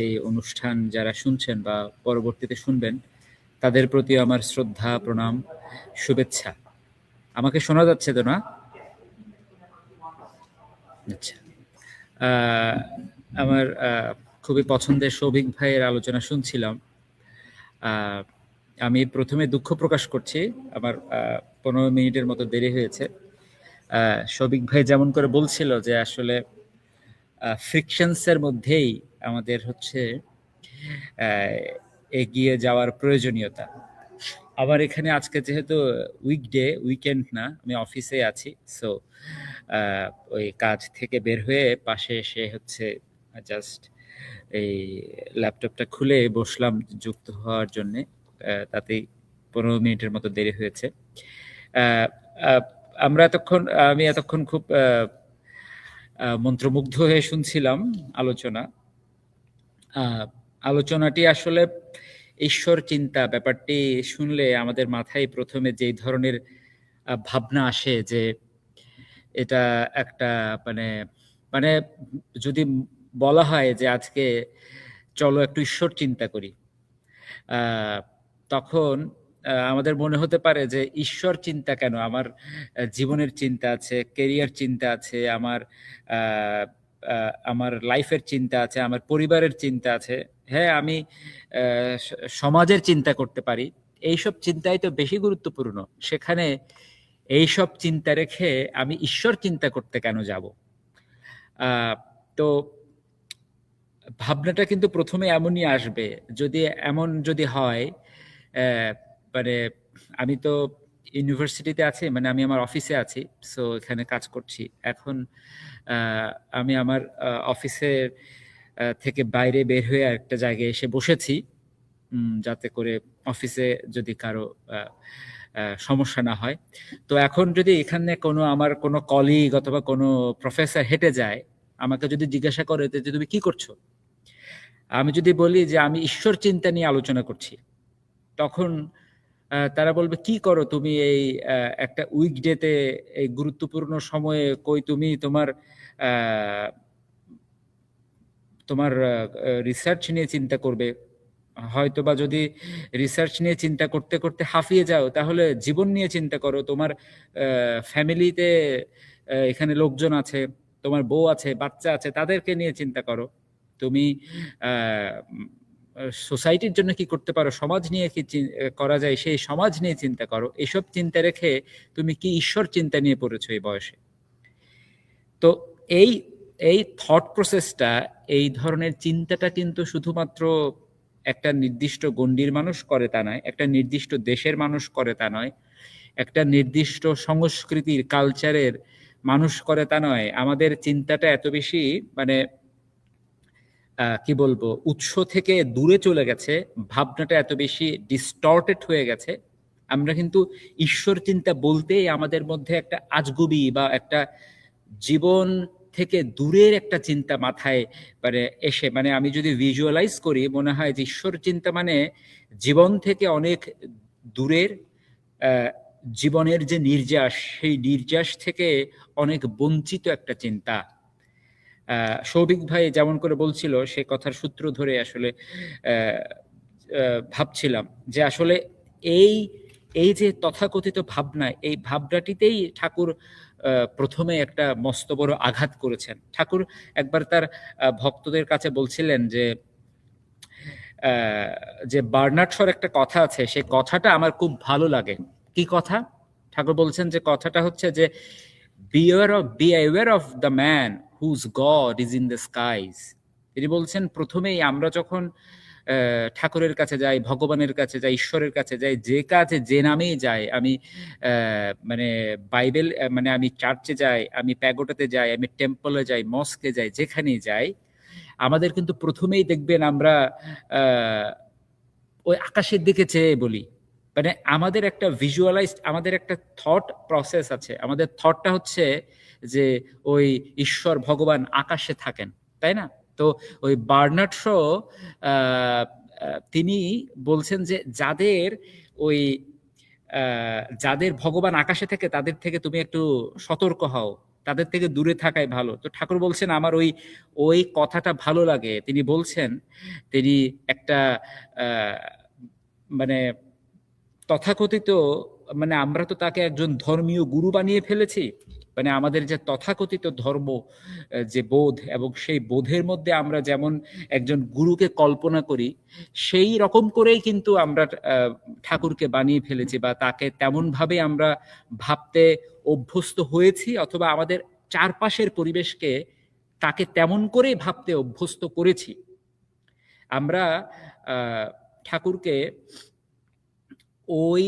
এই অনুষ্ঠান যারা শুনছেন বা পরবর্তীতে শুনবেন তাদের প্রতি আমার শ্রদ্ধা, প্রণাম, শুভেচ্ছা। আমাকে শোনা যাচ্ছে তো না? আচ্ছা। আমার খুবই পছন্দের সৌভিক ভাইয়ের আলোচনা শুনছিলাম। আমি প্রথমে দুঃখ প্রকাশ করছি, আমার 15 মিনিটের মতো দেরি হয়েছে। সৌভিক ভাই যেমন করে বলছিল যে আসলে ফ্রিকশনসের মধ্যেই আমাদের হচ্ছে এগিয়ে যাওয়ার প্রয়োজনীয়তা। আমার এখানে আজকে যেহেতু উইকেন্ড না, আমি অফিসে আছি, সো ওই কাজ থেকে বের হয়ে পাশে এসে হচ্ছে জাস্ট এই ল্যাপটপটা খুলে বসলাম যুক্ত হওয়ার জন্যে। তাতেই 15 মিনিটের মতো দেরি হয়েছে। আমি এতক্ষণ খুব মন্ত্রমুগ্ধ হয়ে শুনছিলাম আলোচনাটি আসলে ঈশ্বর চিন্তা ব্যাপারটি শুনলে আমাদের মাথায় প্রথমে যেই ধরনের ভাবনা আসে যে এটা একটা মানে মানে যদি বলা হয় যে আজকে চলো একটু ঈশ্বর চিন্তা করি, তখন আমাদের মনে হতে পারে যে ঈশ্বর চিন্তা কেন, আমার জীবনের চিন্তা আছে, কেরিয়ার চিন্তা আছে, আমার লাইফের চিন্তা আছে, আমার পরিবারের চিন্তা আছে, হ্যাঁ আমি সমাজের চিন্তা করতে পারি। এইসব চিন্তাই তো বেশি গুরুত্বপূর্ণ। সেখানে এইসব চিন্তা রেখে আমি ঈশ্বর চিন্তা করতে কেন যাব? তো ভাবনাটা কিন্তু প্রথমে এমনই আসবে যদি হয়, মানে আমি তো ইউনিভার্সিটিতে আছি, মানে আমি আমার অফিসে আছি, সো এখানে কাজ করছি। এখন আমি আমার অফিসের থেকে বাইরে বের হয়ে একটা জায়গায় এসে বসেছি, যাতে করে অফিসে যদি কারো সমস্যা না হয়। তো এখন যদি এখানে আমার কোনো কলিগ অথবা কোনো প্রফেসর হেঁটে যায়, আমাকে যদি জিজ্ঞাসা করে যে তুমি কি করছো, আমি যদি বলি যে আমি ঈশ্বর চিন্তা নিয়ে আলোচনা করছি, তখন তারা বলবে কি করো তুমি এই একটা উইকডেতে, এই গুরুত্বপূর্ণ সময়ে কই তুমি তোমার রিসার্চ নিয়ে চিন্তা করবে? হয়তো বা যদি রিসার্চ নিয়ে চিন্তা করতে করতে হাঁফিয়ে যাও, তাহলে জীবন নিয়ে চিন্তা করো। তোমার ফ্যামিলিতে এখানে লোকজন আছে, তোমার বউ আছে, বাচ্চা আছে, তাদেরকে নিয়ে চিন্তা করো। তুমি সোসাইটির জন্য কি করতে পারো, সমাজ নিয়ে কি করা যায় সেই সমাজ নিয়ে চিন্তা করো। এসব চিন্তা রেখে তুমি কি ঈশ্বর চিন্তা নিয়ে পড়েছো এই বয়সে? তো এই থট প্রসেসটা, এই ধরনের চিন্তাটা কিন্তু শুধুমাত্র একটা নির্দিষ্ট গণ্ডির মানুষ করে তা নয়, একটা নির্দিষ্ট দেশের মানুষ করে তা নয়, একটা নির্দিষ্ট সংস্কৃতির কালচারের মানুষ করে তা নয়। আমাদের চিন্তাটা এত বেশি মানে কি বলবো, উৎস থেকে দূরে চলে গেছে, ভাবনাটা এত বেশি ডিস্টর্টেড হয়ে গেছে। আমরা কিন্তু ঈশ্বর চিন্তা বলতেই আমাদের মধ্যে একটা আজগুবি বা একটা জীবন থেকে দূরের একটা চিন্তা মাথায় এসে, আমি যদি ভিজুয়ালাইজ করি, মনে হয় যে ঈশ্বর চিন্তা মানে জীবন থেকে অনেক দূরের, জীবনের যে নির্যাস, সেই নির্যাস থেকে অনেক বঞ্চিত একটা চিন্তা। সৌভিক ভাই যেমন করে বলছিল, সে কথার সূত্র ধরে আসলে ভাবছিলাম যে আসলে এই যে তথাকথিত ভাবনা, এই ভাবনাটিতেই ঠাকুর প্রথমে একটা মস্ত বড় আঘাত করেছেন। ঠাকুর একবার তার ভক্তদের কাছে বলছিলেন যে বার্নার্ড শর একটা কথা আছে, সেই কথাটা আমার খুব ভালো লাগে। কি কথা? ঠাকুর বলছেন যে কথাটা হচ্ছে যে be aware of the man whose God is in the skies. তিনি বলছেন প্রথমেই আমরা যখন ঠাকুরের কাছে যাই, ভগবানের কাছে যাই, ঈশ্বরের কাছে যাই, যে কাজে যে নামেই যাই, আমি বাইবেল আমি চার্চে যাই, আমি প্যাগোটাতে যাই, আমি টেম্পলে যাই, মস্কে যাই, যেখানেই যাই, আমাদের কিন্তু প্রথমেই দেখবেন আমরা ওই আকাশের দিকে চেয়ে বলি। আমাদের একটা ভিজুয়ালাইজড, আমাদের একটা থট প্রসেস আছে। আমাদের থটটা হচ্ছে যে ওই ঈশ্বর ভগবান আকাশে থাকেন, তাই না? তো ওই বার্নার্ড শ তিনি বলছেন যে যাদের ওই যাদের ভগবান আকাশে থেকে তাদের থেকে তুমি একটু সতর্ক হও, তাদের থেকে দূরে থাকাই ভালো। তো ঠাকুর বলছেন আমার ওই ওই কথাটা ভালো লাগে। তিনি বলছেন, তিনি একটা আহ, মানে তথাকথিত, মানে আমরা তো তাকে একজন ধর্মীয় গুরু বানিয়ে ফেলেছি। মানে আমাদের যে তথাকথিত ধর্ম, যে বোধ, এবং সেই বোধের মধ্যে আমরা যেমন একজন গুরুকে কল্পনা করি, সেই রকম করেই কিন্তু আমরা ঠাকুরকে বানিয়ে ফেলেছি, বা তাকে তেমন ভাবে আমরা ভাবতে অভ্যস্ত হয়েছি, অথবা আমাদের চারপাশের পরিবেশকে তাকে তেমন করেই ভাবতে অভ্যস্ত করেছি আমরা। আহ, ঠাকুরকে ওই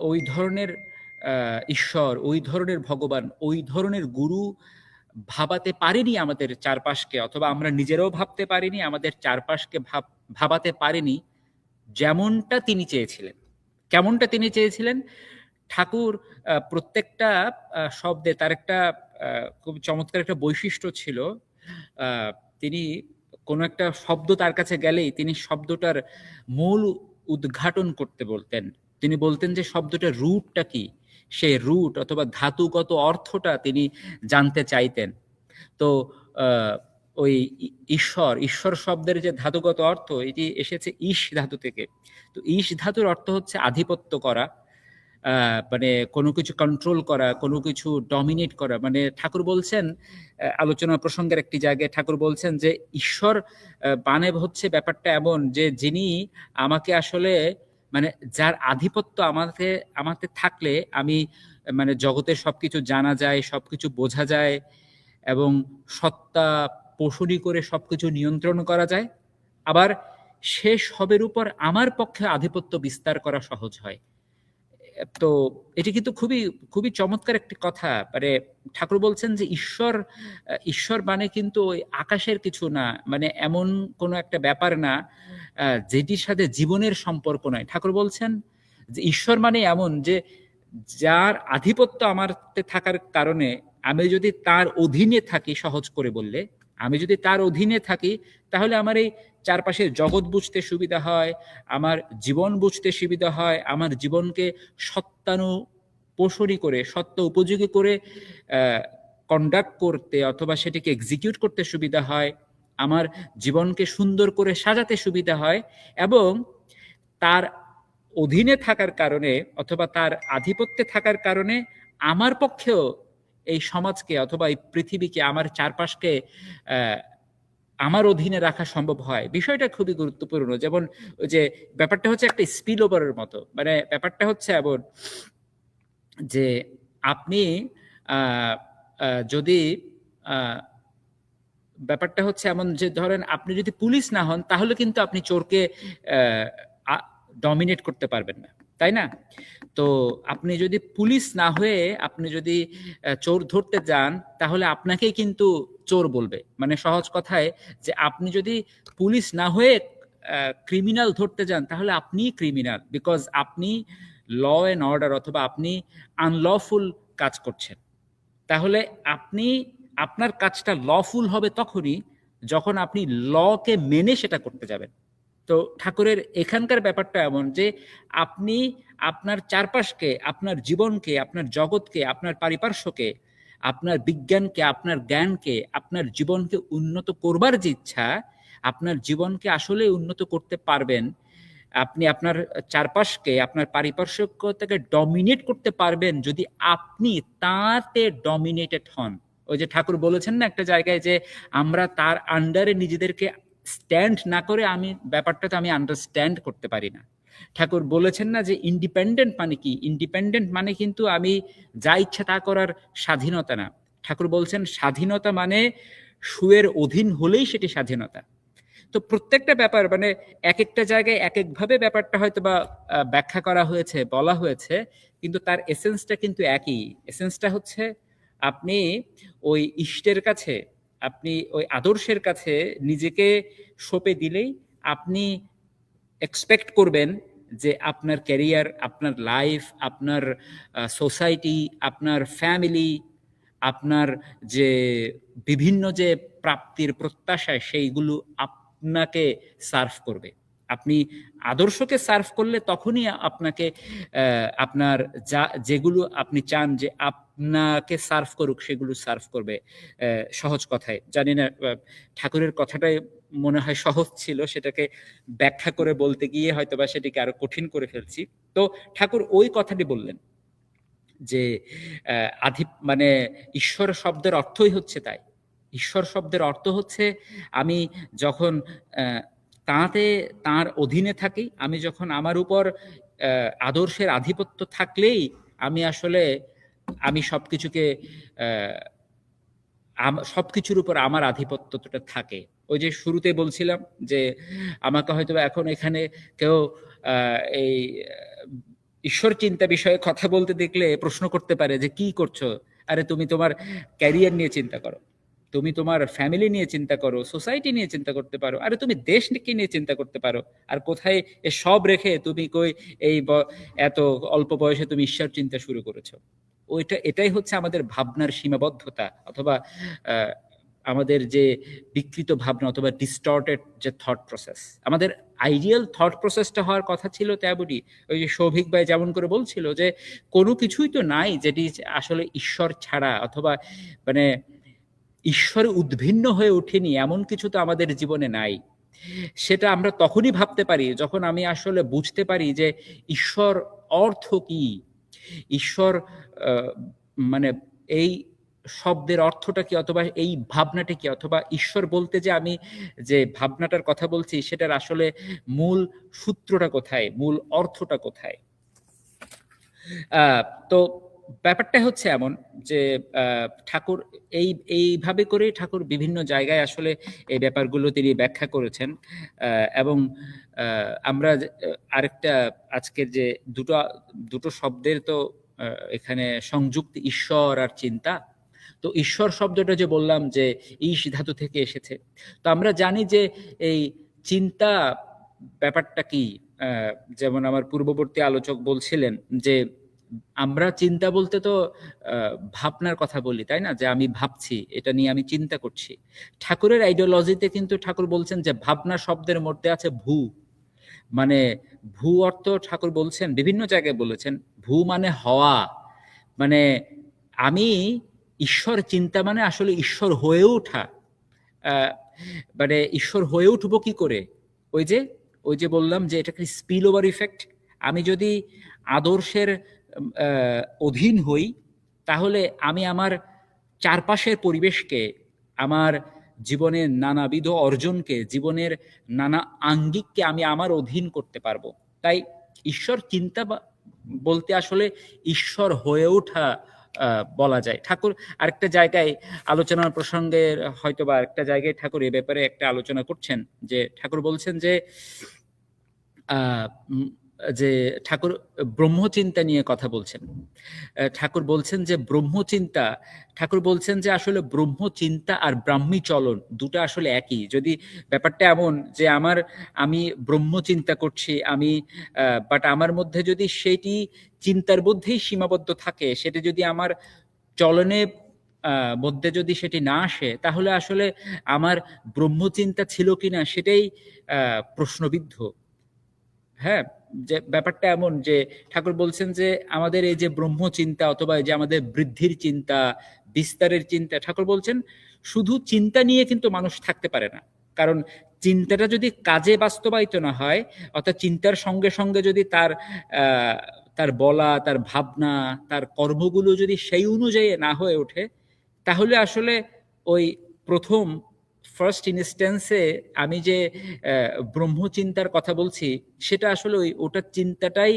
ওই ধরনের ঈশ্বর, ওই ধরনের ভগবান, ওই ধরনের গুরু ভাবাতে পারিনি আমাদের চারপাশকে, অথবা আমরা নিজেরাও ভাবতে পারিনি, আমাদের চারপাশকে ভাবাতে পারিনি যেমনটা তিনি চেয়েছিলেন। কেমনটা তিনি চেয়েছিলেন? ঠাকুর প্রত্যেকটা শব্দে তার একটা খুব চমৎকার একটা বৈশিষ্ট্য ছিল। তিনি কোনো একটা শব্দ তার কাছে গেলেই তিনি শব্দটার মূল উদ্ঘাটন করতে বলতেন। তিনি বলতেন যে শব্দটার রুটটা কি, সেই রুট অথবা ধাতুগত অর্থটা তিনি জানতে চাইতেন। তো ওই ঈশ্বর, ঈশ্বর শব্দের যে ধাতুগত অর্থ, এটি এসেছে ঈশ ধাতু থেকে। তো ঈশ ধাতুর অর্থ হচ্ছে আধিপত্য করা, মানে কোনো কিছু কন্ট্রোল করা, কোনো কিছু ডমিনেট করা। মানে ঠাকুর বলছেন, আলোচনা প্রসঙ্গের একটি জায়গায় ঠাকুর বলছেন যে ঈশ্বর মানে হচ্ছে ব্যাপারটা এমন যে যিনি আমাকে আসলে, মানে যার আধিপত্য আমাকে আমাকে থাকলে আমি, মানে জগতের সবকিছু জানা যায়, সবকিছু বোঝা যায়, এবং সত্তা পোষণী করে সবকিছু নিয়ন্ত্রণ করা যায়। আবার সে সবের উপর আমার পক্ষে আধিপত্য বিস্তার করা সহজ হয়। তো এটি কিন্তু খুবই খুবই চমৎকার একটি কথা। মানে ঠাকুর বলছেন যে ঈশ্বর, ঈশ্বর মানে কিন্তু ওই আকাশের কিছু না, মানে এমন কোনো একটা ব্যাপার না যেটির সাথে জীবনের সম্পর্ক নাই। ঠাকুর বলছেন যে ঈশ্বর মানে এমন যে যার আধিপত্য আমার থাকার কারণে আমি যদি তার অধীনে থাকি, সহজ করে বললে আমি যদি তার অধীনে থাকি, তাহলে আমার এই চারপাশের জগৎ বুঝতে সুবিধা হয়, আমার জীবন বুঝতে সুবিধা হয়, আমার জীবনকে সত্যানুপোষণী করে, সত্য উপযোগী করে কন্ডাক্ট করতে অথবা সেটিকে এক্সিকিউট করতে সুবিধা হয়, আমার জীবনকে সুন্দর করে সাজাতে সুবিধা হয়। এবং তার অধীনে থাকার কারণে অথবা তার আধিপত্যে থাকার কারণে আমার পক্ষেও এই সমাজকে অথবা এই পৃথিবীকে, আমার চারপাশকে আমার অধীনে রাখা সম্ভব হয়। বিষয়টা খুবই গুরুত্বপূর্ণ। যেমন ওই যে ব্যাপারটা হচ্ছে একটা স্পিল ওভারের মতো। মানে ব্যাপারটা হচ্ছে এমন যে আপনি যদি ব্যাপারটা হচ্ছে এমন যে ধরেন আপনি যদি পুলিশ না হন, তাহলে কিন্তু আপনি চোরকে ডমিনেট করতে পারবেন না, তাই না? তো আপনি যদি পুলিশ না হয়ে আপনি যদি চোর ধরতে যান, তাহলে আপনাকেই কিন্তু চোর বলবে। মানে সহজ কথায়, যে আপনি যদি পুলিশ না হয়ে ক্রিমিনাল ধরতে যান, তাহলে আপনি ক্রিমিনাল, বিকজ আপনি ল অ্যান্ড অর্ডার অথবা আপনি আনলফুল কাজ করছেন। তাহলে আপনি, আপনার কাজটা লফুল হবে তখনই যখন আপনি লকে মেনে সেটা করতে যাবেন। তো ঠাকুরের এখানকার ব্যাপারটা এমন যে আপনি আপনার চারপাশকে, আপনার জীবনকে, আপনার জগৎকে, আপনার পারিপার্শ্বকে, আপনার বিজ্ঞানকে, আপনার জ্ঞানকে, আপনার জীবনকে উন্নত করবার যে ইচ্ছা, আপনার জীবনকে আসলে উন্নত করতে পারবেন। আপনি আপনার চারপাশকে, আপনার পারিপার্শ্বিকতাকে ডমিনেট করতে পারবেন যদি আপনি তাতে ডমিনেটেড হন। ওই যে ঠাকুর বলেছেন না একটা জায়গায়, যে আমরা তার আন্ডারে নিজেদেরকে স্ট্যান্ড না করে, আমি ব্যাপারটা তো আমি আন্ডারস্ট্যান্ড করতে পারি না। ঠাকুর বলেছেন না যে ইন্ডিপেন্ডেন্ট মানে কি? ইন্ডিপেন্ডেন্ট মানে কিন্তু আমি যা ইচ্ছা তা করার স্বাধীনতা না। ঠাকুর বলছেন স্বাধীনতা মানে সুয়ের অধীন হলেই সেটি স্বাধীনতা। তো প্রত্যেকটা ব্যাপার, মানে এক একটা জায়গায় এক একভাবে ব্যাপারটা হয়তো বা ব্যাখ্যা করা হয়েছে, বলা হয়েছে, কিন্তু তার এসেন্সটা কিন্তু একই। এসেন্সটা হচ্ছে আপনি ওই ইষ্টের কাছে, আপনি ওই আদর্শের কাছে নিজেকে সঁপে দিলেই আপনি এক্সপেক্ট করবেন যে আপনার ক্যারিয়ার, আপনার লাইফ, আপনার সোসাইটি, আপনার ফ্যামিলি, আপনার যে বিভিন্ন যে প্রাপ্তির প্রত্যাশায়, সেইগুলো আপনাকে সার্ভ করবে। আপনি আদর্শকে সার্ভ করলে তখনই আপনাকে আপনার যেগুলো আপনি চান যে আপনাকে সার্ভ করুক সেগুলো সার্ভ করবে। সহজ কথায়, জানি না ঠাকুরের কথাটাই মনে হয় সহজ ছিল, সেটাকে ব্যাখ্যা করে বলতে গিয়ে হয়তো বা সেটিকে আরো কঠিন করে ফেলছি। তো ঠাকুর ওই কথাটি বললেন যে মানে ঈশ্বর শব্দের অর্থই হচ্ছে তাই। ঈশ্বর শব্দের অর্থ হচ্ছে আমি যখন তাঁর অধীনে থাকি, আমি যখন আমার উপর আদর্শের আধিপত্য থাকলেই আমি সবকিছুকে সবকিছুর উপর আমার আধিপত্যটা থাকে। ওই যে শুরুতে বলছিলাম যে আমাকে হয়তো এখন এখানে কেউ এই ঈশ্বর চিন্তা বিষয়ে কথা বলতে দেখলে প্রশ্ন করতে পারে যে কি করছো, আরে তুমি তোমার ক্যারিয়ার নিয়ে চিন্তা করো, তুমি তোমার ফ্যামিলি নিয়ে চিন্তা করো, সোসাইটি নিয়ে চিন্তা করতে পারো, আরে তুমি দেশকে নিয়ে চিন্তা করতে পারো, আর কোথায় এ সব রেখে তুমি কই এই এত অল্প বয়সে তুমি ঈশ্বর চিন্তা শুরু করেছো। এটাই হচ্ছে আমাদের ভাবনার সীমাবদ্ধতা, অথবা আমাদের যে বিকৃত ভাবনা অথবা ডিস্টর্টেড যে থট প্রসেস। আমাদের আইডিয়াল থট প্রসেসটা হওয়ার কথা ছিল তেমনই, ওই যে সৌভিক ভাই যেমন করে বলছিল যে কোনো কিছুই তো নাই যেটি আসলে ঈশ্বর ছাড়া, অথবা মানে ঈশ্বরে উদ্ভিন্ন হয়ে ওঠেনি এমন কিছু তো আমাদের জীবনে নাই। সেটা আমরা তখনই ভাবতে পারি যখন আমি আসলে বুঝতে পারি যে ঈশ্বর অর্থ কি, ঈশ্বর মানে এই শব্দের অর্থটা কি, অথবা এই ভাবনাটা কি, অথবা ঈশ্বর বলতে যে আমি যে ভাবনাটার কথা বলছি সেটার আসলে মূল সূত্রটা কোথায়, মূল অর্থটা কোথায়। তো ব্যাপারটা হচ্ছে এমন যে ঠাকুর এইভাবে করে ঠাকুর বিভিন্ন জায়গায় আসলে এই ব্যাপারগুলো তিনি ব্যাখ্যা করেছেন। এবং আমরা আরেকটা আজকের যে দুটো শব্দের তো এখানে সংযুক্ত, ঈশ্বর আর চিন্তা। তো ঈশ্বর শব্দটা যে বললাম যে ঈশ ধাতু থেকে এসেছে, তো আমরা জানি যে এই চিন্তা ব্যাপারটা কি। যেমন আমার পূর্ববর্তী আলোচক বলছিলেন যে আমরা চিন্তা বলতে তো ভাবনার কথা বলি, তাই না, যে আমি ভাবছি, এটা নিয়ে আমি চিন্তা করছি। ঠাকুরের আইডিওলজিতে কিন্তু ঠাকুর বলছেন যে ভাবনা শব্দের মধ্যে আছে ভূ, মানে ভূ অর্থ ঠাকুর বলছেন বিভিন্ন জায়গায় বলেছেন, ভূ মানে হওয়া, মানে আমি ঈশ্বর চিন্তা মানে আসলে ঈশ্বর হয়ে ওঠা। মানে ঈশ্বর হয়ে উঠবো কি করে? ওই যে বললাম যে এটা কি স্পিল ওভার ইফেক্ট। আমি যদি আদর্শের অধীন হই, তাহলে আমি আমার চারপাশের পরিবেশকে, আমার জীবনের নানাবিধ অর্জনকে, জীবনের নানা আঙ্গিককে আমি আমার অধীন করতে পারবো। তাই ঈশ্বর চিন্তা বলতে আসলে ঈশ্বর হয়ে ওঠা বলা যায়। ঠাকুর আরেকটা জায়গায় আলোচনার প্রসঙ্গে হয়তো বা আরেকটা জায়গায় ঠাকুর এ ব্যাপারে একটা আলোচনা করছেন, যে ঠাকুর বলছেন যে ঠাকুর ব্রহ্মচিন্তা নিয়ে কথা বলছেন। ঠাকুর বলছেন যে ঠাকুর বলছেন যে আসলে ব্রহ্মচিন্তা আর ব্রাহ্মী চলন দুটো আসলে একই। যদি ব্যাপারটা এমন যে আমি ব্রহ্মচিন্তা করছি, বাট আমার মধ্যে যদি সেটি চিন্তার মধ্যেই সীমাবদ্ধ থাকে, সেটা যদি আমার চলনে মধ্যে যদি সেটি না আসে, তাহলে আসলে আমার ব্রহ্মচিন্তা ছিল কিনা সেটাই প্রশ্নবিদ্ধ। হ্যাঁ, যে ব্যাপারটা এমন যে ঠাকুর বলছেন যে আমাদের এই যে ব্রহ্মচিন্তা অথবা এই যে আমাদের বৃদ্ধির চিন্তা, বিস্তারের চিন্তা, ঠাকুর বলছেন শুধু চিন্তা নিয়ে কিন্তু মানুষ থাকতে পারে না। কারণ চিন্তাটা যদি কাজে বাস্তবায়িত না হয়, অর্থাৎ চিন্তার সঙ্গে সঙ্গে যদি তার বলা, তার ভাবনা, তার কর্মগুলো যদি সেই অনুযায়ী না হয়ে ওঠে, তাহলে আসলে ওই প্রথম ফার্স্ট ইনস্ট্যান্সে আমি যে ব্রহ্মচিন্তার কথা বলছি, সেটা আসলে ওটার চিন্তাটাই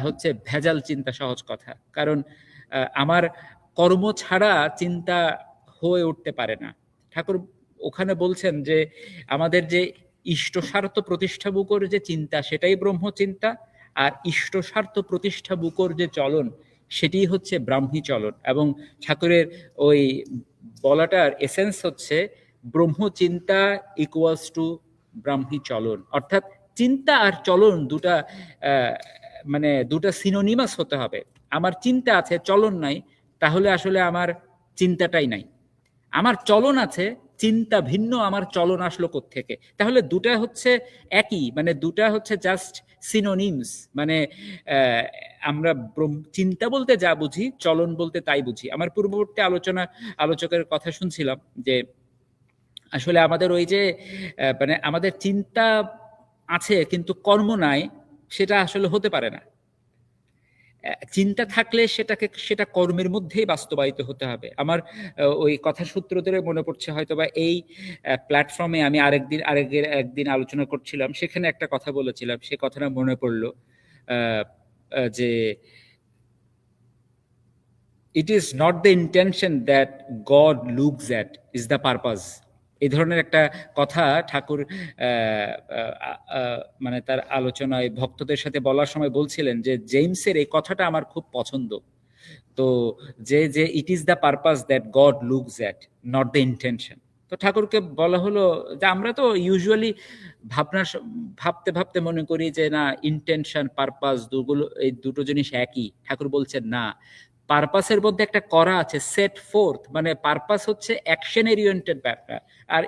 হচ্ছে ভেজাল চিন্তা, সহজ কথা। কারণ আমার কর্ম ছাড়া চিন্তা হয়ে উঠতে পারে না। ঠাকুর ওখানে বলছেন যে আমাদের যে ইষ্ট স্বার্থ প্রতিষ্ঠা বুকর যে চিন্তা, সেটাই ব্রহ্মচিন্তা, আর ইষ্ট স্বার্থ প্রতিষ্ঠা বুকর যে চলন, সেটি হচ্ছে ব্রাহ্মী চলন। এবং ঠাকুরের ওই বলাটার এসেন্স হচ্ছে ব্রহ্মচিন্তা ইকুয়ালস টু ব্রাহ্মী চলন, অর্থাৎ চিন্তা আর চলন দুটা সিনোনিমাস হতে হবে। আমার চিন্তা আছে, চলন নাই, তাহলে আসলে আমার চিন্তাটাই নাই। আমার চলন আছে, চিন্তা ভিন্ন, আমার চলন আসলো কোত্থেকে? তাহলে দুটা হচ্ছে একই, মানে দুটা হচ্ছে জাস্ট সিনোনিমস, মানে আমরা চিন্তা বলতে যা বুঝি, চলন বলতে তাই বুঝি। আমার পূর্ববর্তী আলোচকের কথা শুনছিলাম যে আসলে আমাদের ওই যে মানে আমাদের চিন্তা আছে কিন্তু কর্ম নাই, সেটা আসলে হতে পারে না। চিন্তা থাকলে সেটা কর্মের মধ্যেই বাস্তবায়িত হতে হবে। আমার ওই কথার সূত্র ধরে মনে পড়ছে, হয়তো বা এই প্ল্যাটফর্মে আমি একদিন আলোচনা করছিলাম, সেখানে একটা কথা বলেছিলাম, সে কথাটা মনে পড়লো যে it is not the intention that god looks at, is the purpose. এই ধরনের একটা কথা ঠাকুর মানে তার আলোচনায় ভক্তদের সাথে বলার সময় বলছিলেন যে জেমসের এই কথাটা আমার খুব পছন্দ। তো যে it is the purpose that god looks at, not the intention. তো ঠাকুরকে বলা হলো যে আমরা তো ইউজুয়ালি ভাবতে ভাবতে মনে করি যে না, ইন্টেনশন পারপাস এই দুটো জিনিস একই। ঠাকুর বলছেন না, পারপাসের মধ্যে একটা করা আছে, সেট ফোর্থ, মানে পারপাস হচ্ছে অ্যাকশন ওরিয়েন্টেড ব্যাপার, আর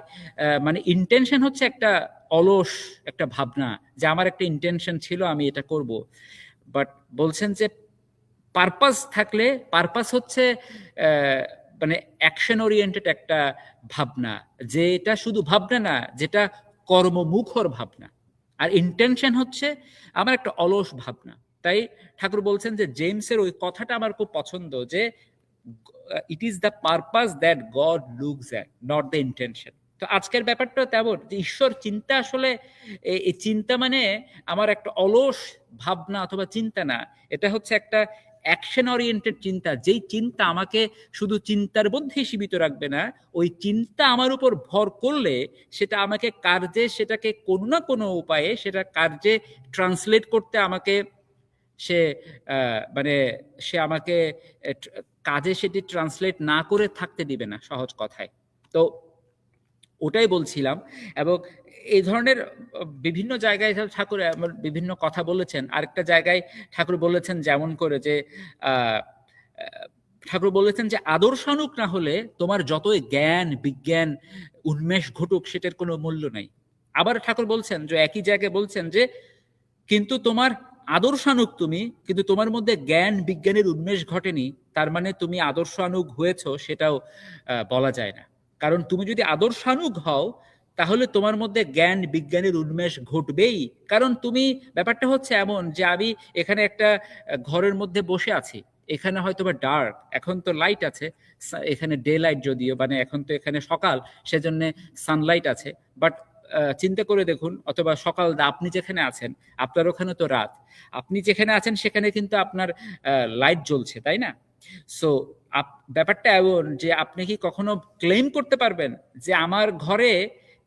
মানে ইন্টেনশন হচ্ছে একটা অলস একটা ভাবনা যে আমার একটা ইন্টেনশন ছিল, আমি এটা করব। বাট বলছেন যে পারপাস থাকলে, পারপাস হচ্ছে মানে অ্যাকশন ওরিয়েন্টেড একটা ভাবনা, যেটা শুধু ভাবনা না, যেটা কর্মমুখর ভাবনা। আর ইন্টেনশন হচ্ছে আমার একটা অলস ভাবনা। তাই ঠাকুর বলছেন যে জেমসের ওই কথাটা আমার খুব পছন্দ, যে it is the purpose that god looks at, not the intention. তো আজকের ব্যাপারটা তেমন, যে ঈশ্বর চিন্তা আসলে এই চিন্তা মানে আমার একটা অলস ভাবনা অথবা চিন্তা না, এটা হচ্ছে একটা অ্যাকশন ওরিয়েন্টেড চিন্তা, যেই চিন্তা আমাকে শুধু চিন্তার মধ্যেই সীমিত রাখবে না, ওই চিন্তা আমার উপর ভর করলে সেটা আমাকে কার্যে, সেটাকে কোনো না কোনো উপায়ে সেটা কার্যে ট্রান্সলেট করতে আমাকে মানে সে আমাকে কাজে সেটি ট্রান্সলেট না করে থাকতে দিবে না, সহজ কথায়। তো ওটাই বলছিলাম। এবং এই ধরনের বিভিন্ন জায়গায় ঠাকুর বিভিন্ন কথা বলেছেন। আরেকটা জায়গায় ঠাকুর বলেছেন যেমন করে যে ঠাকুর বলেছেন যে আদর্শানুক না হলে তোমার যতই জ্ঞান বিজ্ঞান উন্মেষ ঘটুক, সেটার কোনো মূল্য নাই। আবার ঠাকুর বলছেন যে একই জায়গায় বলছেন যে কিন্তু তোমার আদর্শানুক তুমি, কিন্তু তোমার মধ্যে জ্ঞান বিজ্ঞানের উন্মেষ ঘটেনি, তার মানে তুমি আদর্শানুক হয়েছ সেটাও বলা যায় না। কারণ তুমি যদি আদর্শানুক হও, তাহলে তোমার মধ্যে জ্ঞান বিজ্ঞানের উন্মেষ ঘটবেই। কারণ তুমি, ব্যাপারটা হচ্ছে এমন যে আমি এখানে একটা ঘরের মধ্যে বসে আছি, এখানে হয়তো বা ডার্ক, এখন তো লাইট আছে, এখানে ডে লাইট যদিও, মানে এখন তো এখানে সকাল, সেজন্য সানলাইট আছে। বাট চিন্তা করে দেখুন, অথবা সকাল, আপনি যেখানে আছেন আপনার ওখানে তো রাত, আপনি যেখানে আছেন সেখানে কিন্তু আপনার লাইট জ্বলছে, তাই না? সো ব্যাপারটা এমন যে আপনি কি কখনো ক্লেম করতে পারবেন যে আমার ঘরে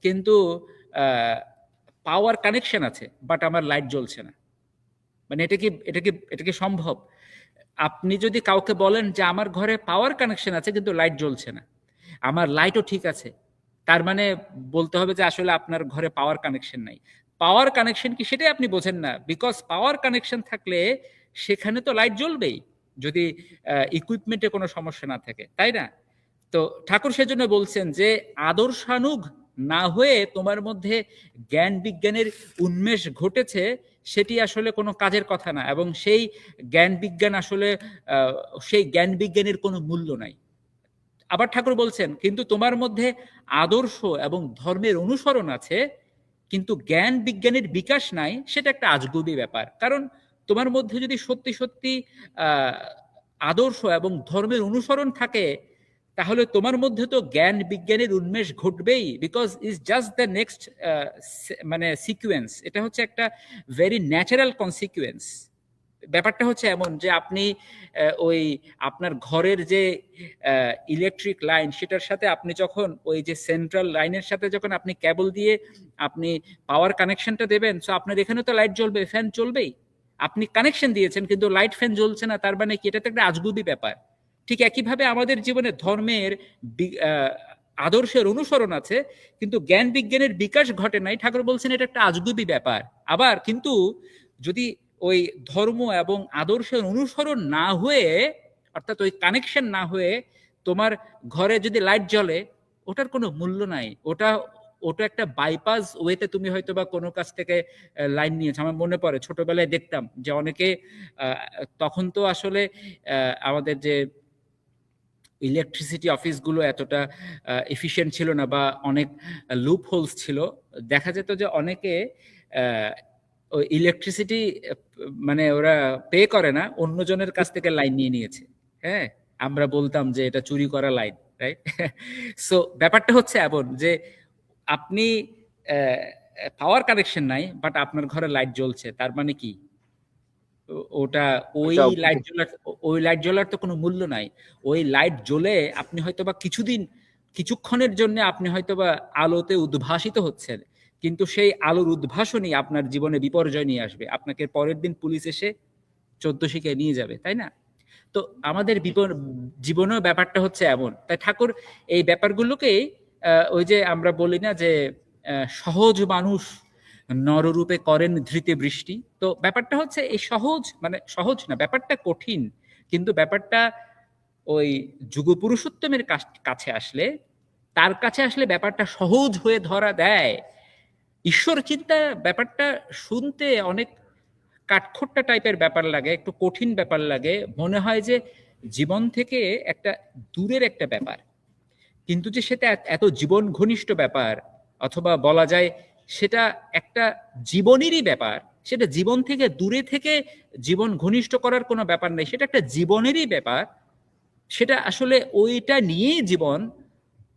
কিন্তু পাওয়ার কানেকশন আছে বাট আমার লাইট জ্বলছে না? মানে এটা কি সম্ভব? আপনি যদি কাউকে বলেন যে আমার ঘরে পাওয়ার কানেকশন আছে কিন্তু লাইট জ্বলছে না, আমার লাইটও ঠিক আছে, তার মানে বলতে হবে যে আসলে আপনার ঘরে পাওয়ার কানেকশন নাই। পাওয়ার কানেকশন কি সেটাই আপনি বোঝেন না, বিকজ পাওয়ার কানেকশন থাকলে সেখানে তো লাইট জ্বলবেই, যদি ইকুইপমেন্টে কোনো সমস্যা না থাকে, তাই না? তো ঠাকুর সেজন্য বলছেন যে আদর্শানুগ না হয়ে তোমার মধ্যে জ্ঞান বিজ্ঞানের উন্মেষ ঘটেছে, সেটি আসলে কোনো কাজের কথা না, এবং সেই জ্ঞান বিজ্ঞান আসলে সেই জ্ঞান বিজ্ঞানের কোনো মূল্য নাই। আবার ঠাকুর বলছেন কিন্তু তোমার মধ্যে আদর্শ এবং ধর্মের অনুসরণ আছে, কিন্তু জ্ঞান বিজ্ঞানের বিকাশ নাই, সেটা একটা আজগুবি ব্যাপার। কারণ তোমার মধ্যে যদি সত্যি সত্যি আদর্শ এবং ধর্মের অনুসরণ থাকে, তাহলে তোমার মধ্যে তো জ্ঞান বিজ্ঞানের উন্মেষ ঘটবেই, because is just the next মানে সিকুয়েন্স, এটা হচ্ছে একটা ভেরি ন্যাচারাল কনসিকুয়েন্স। ব্যাপারটা হচ্ছে এমন যে আপনি ওই আপনার ঘরের যে ইলেকট্রিক লাইন, সেটার সাথে আপনি যখন ওই যে সেন্ট্রাল লাইনের সাথে যখন আপনি কেবল দিয়ে আপনি পাওয়ার কানেকশনটা দেবেন, সো আপনার এখানে তো লাইট জ্বলবে, ফ্যান চলবেই। আপনি কানেকশন দিয়েছেন কিন্তু লাইট ফ্যান জ্বলছে না, তার মানে কি? এটা তো একটা আজগুবি ব্যাপার। ঠিক একইভাবে আমাদের জীবনে ধর্মের আদর্শের অনুসরণ আছে, কিন্তু জ্ঞান বিজ্ঞানের বিকাশ ঘটে নাই। ঠাকুর বলছেন এটা একটা আজগুবি ব্যাপার। আবার কিন্তু যদি ওই ধর্ম এবং আদর্শের অনুসরণ না হয়ে, অর্থাৎ ওই কানেকশন না হয়ে তোমার ঘরে যদি লাইট জ্বলে, ওটার কোনো মূল্য নাই। ওটা ওটা একটা বাইপাস ওয়েতে তুমি হয়তো বা কোনো কাছ থেকে লাইন নিয়েছো। আমার মনে পড়ে ছোটবেলায় দেখতাম যে অনেকে তখন তো আসলে আমাদের যে ইলেকট্রিসিটি অফিসগুলো এতটা এফিশিয়েন্ট ছিল না, বা অনেক লুপ হোলস ছিল। দেখা যেত যে অনেকে ওই ইলেকট্রিসিটি মানে ওরা পে করে না, অন্যজনের কাছ থেকে লাইন নিয়ে নিয়েছে। হ্যাঁ, আমরা বলতাম যে এটা চুরি করা লাইন, রাইট? সো ব্যাপারটা হচ্ছে এমন যে আপনি পাওয়ার কানেকশন নাই, বাট আপনার ঘরে লাইট জ্বলছে, তার মানে কি ওটা ওই ওইটা ওই লাইট জ্বলার তো কোনো মূল্য নাই। ওই লাইট জ্বলে আপনি হয়তোবা কিছুক্ষণের জন্য আপনি হয়তোবা আলোতে উদ্ভাসিত হচ্ছেন, কিন্তু সেই আলোর উদ্ভাসনই আপনার জীবনে বিপর্যয় নিয়ে আসবে। আপনাকে পরের দিন পুলিশ এসে 14 শিখায় নিয়ে যাবে, তাই না? তো আমাদের জীবনেও ব্যাপারটা হচ্ছে এমন। তাই ঠাকুর এই ব্যাপারগুলোকেই ওই যে আমরা বলি না যে সহজ মানুষ নররূপে করেন ধৃতে বৃষ্টি। তো ব্যাপারটা হচ্ছে এই মানে সহজ না, ব্যাপারটা কঠিন, কিন্তু ব্যাপারটা ওই যুগপুরুষোত্তমের কাছে আসলে, তার কাছে আসলে ব্যাপারটা সহজ হয়ে ধরা দেয়। ঈশ্বর চিন্তা ব্যাপারটা শুনতে অনেক কাঠখোট্টা টাইপের ব্যাপার লাগে, একটু কঠিন ব্যাপার লাগে, মনে হয় যে জীবন থেকে একটা দূরের একটা ব্যাপার, কিন্তু যে সেটা এত জীবন ঘনিষ্ঠ ব্যাপার, অথবা বলা যায় সেটা একটা জীবনেরই ব্যাপার। সেটা জীবন থেকে দূরে থেকে জীবন ঘনিষ্ঠ করার কোনো ব্যাপার নেই, সেটা একটা জীবনেরই ব্যাপার। সেটা আসলে ওইটা নিয়েই জীবন,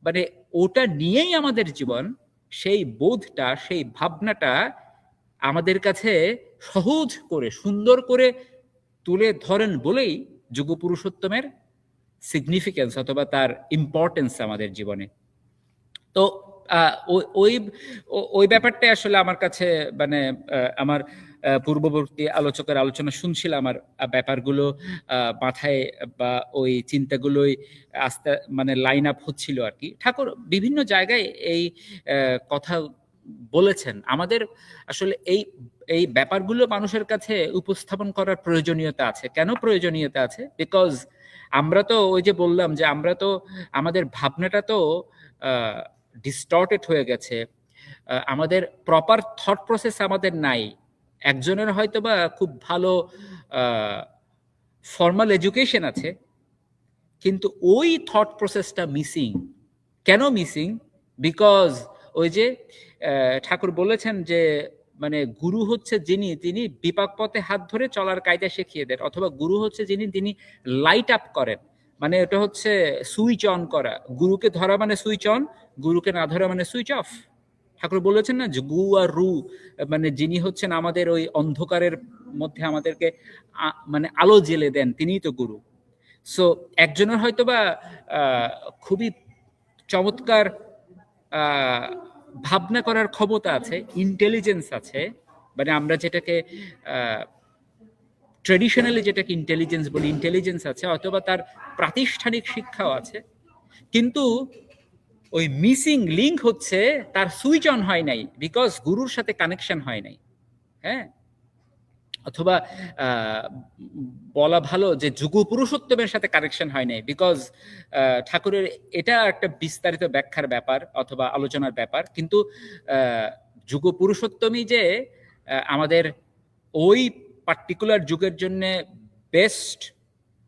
মানে ওটা নিয়েই আমাদের জীবন। সেই বোধটা, সেই ভাবনাটা আমাদের কাছে সহজ করে সুন্দর করে তুলে ধরেন বলেই যুগপুরুষোত্তমের সিগনিফিকেন্স অথবা তার ইম্পর্টেন্স আমাদের জীবনে। তো ওই ওই ব্যাপারটা আসলে আমার কাছে মানে আমার পূর্ববর্তী আলোচকের আলোচনা শুনছিলাম, আমার ব্যাপারগুলো মাথায় বা ওই চিন্তাগুলোই আস্তে মানে লাইন আপ হচ্ছিল আর কি। ঠাকুর বিভিন্ন জায়গায় এই কথা বলেছেন। আমাদের আসলে এই এই ব্যাপারগুলো মানুষের কাছে উপস্থাপন করার প্রয়োজনীয়তা আছে। কেন প্রয়োজনীয়তা আছে? বিকজ আমরা তো ওই যে বললাম যে আমরা তো আমাদের ভাবনাটা তো ডিস্টর্টেড হয়ে গেছে। আমাদের প্রপার থট প্রসেস আমাদের নাই। একজনের হয়তো বা খুব ভালো ফর্মাল এডুকেশন আছে, কিন্তু ওই থট প্রসেসটা মিসিং। কেন মিসিং? বিকজ ওই যে ঠাকুর বলেছেন যে মানে গুরু হচ্ছে তিনি বিপাক পথে হাত ধরে চলার কায়দা শিখিয়ে দেন, অথবা গুরু হচ্ছে তিনি লাইট আপ করেন। মানে এটা হচ্ছে সুইচ অন করা। গুরুকে ধরা মানে সুইচ অন, গুরুকে না ধরা মানে সুইচ অফ। ঠাকুর বলেছেন না যে গু আর রু, মানে যিনি হচ্ছেন আমাদের ওই অন্ধকারের মধ্যে আমাদেরকে মানে আলো জেলে দেন, তিনিই তো গুরু। সো একজনের হয়তোবা খুবই চমৎকার ভাবনা করার ক্ষমতা আছে, ইন্টেলিজেন্স আছে, মানে আমরা যেটাকে ট্রেডিশনালি যেটাকে ইন্টেলিজেন্স বলি, ইন্টেলিজেন্স আছে, অথবা তার প্রাতিষ্ঠানিক শিক্ষাও আছে, কিন্তু ওই মিসিং লিঙ্ক হচ্ছে তার সুইচ অন হয় নাই, বিকজ গুরুর সাথে কানেকশন হয় নাই। হ্যাঁ, অথবা বলা ভালো যে যুগপুরুষোত্তমের সাথে কানেকশন হয় নাই, বিকজ ঠাকুরের এটা একটা বিস্তারিত ব্যাখ্যার ব্যাপার অথবা আলোচনার ব্যাপার, কিন্তু যুগপুরুষোত্তমই যে আমাদের ওই পার্টিকুলার যুগের জন্য বেস্ট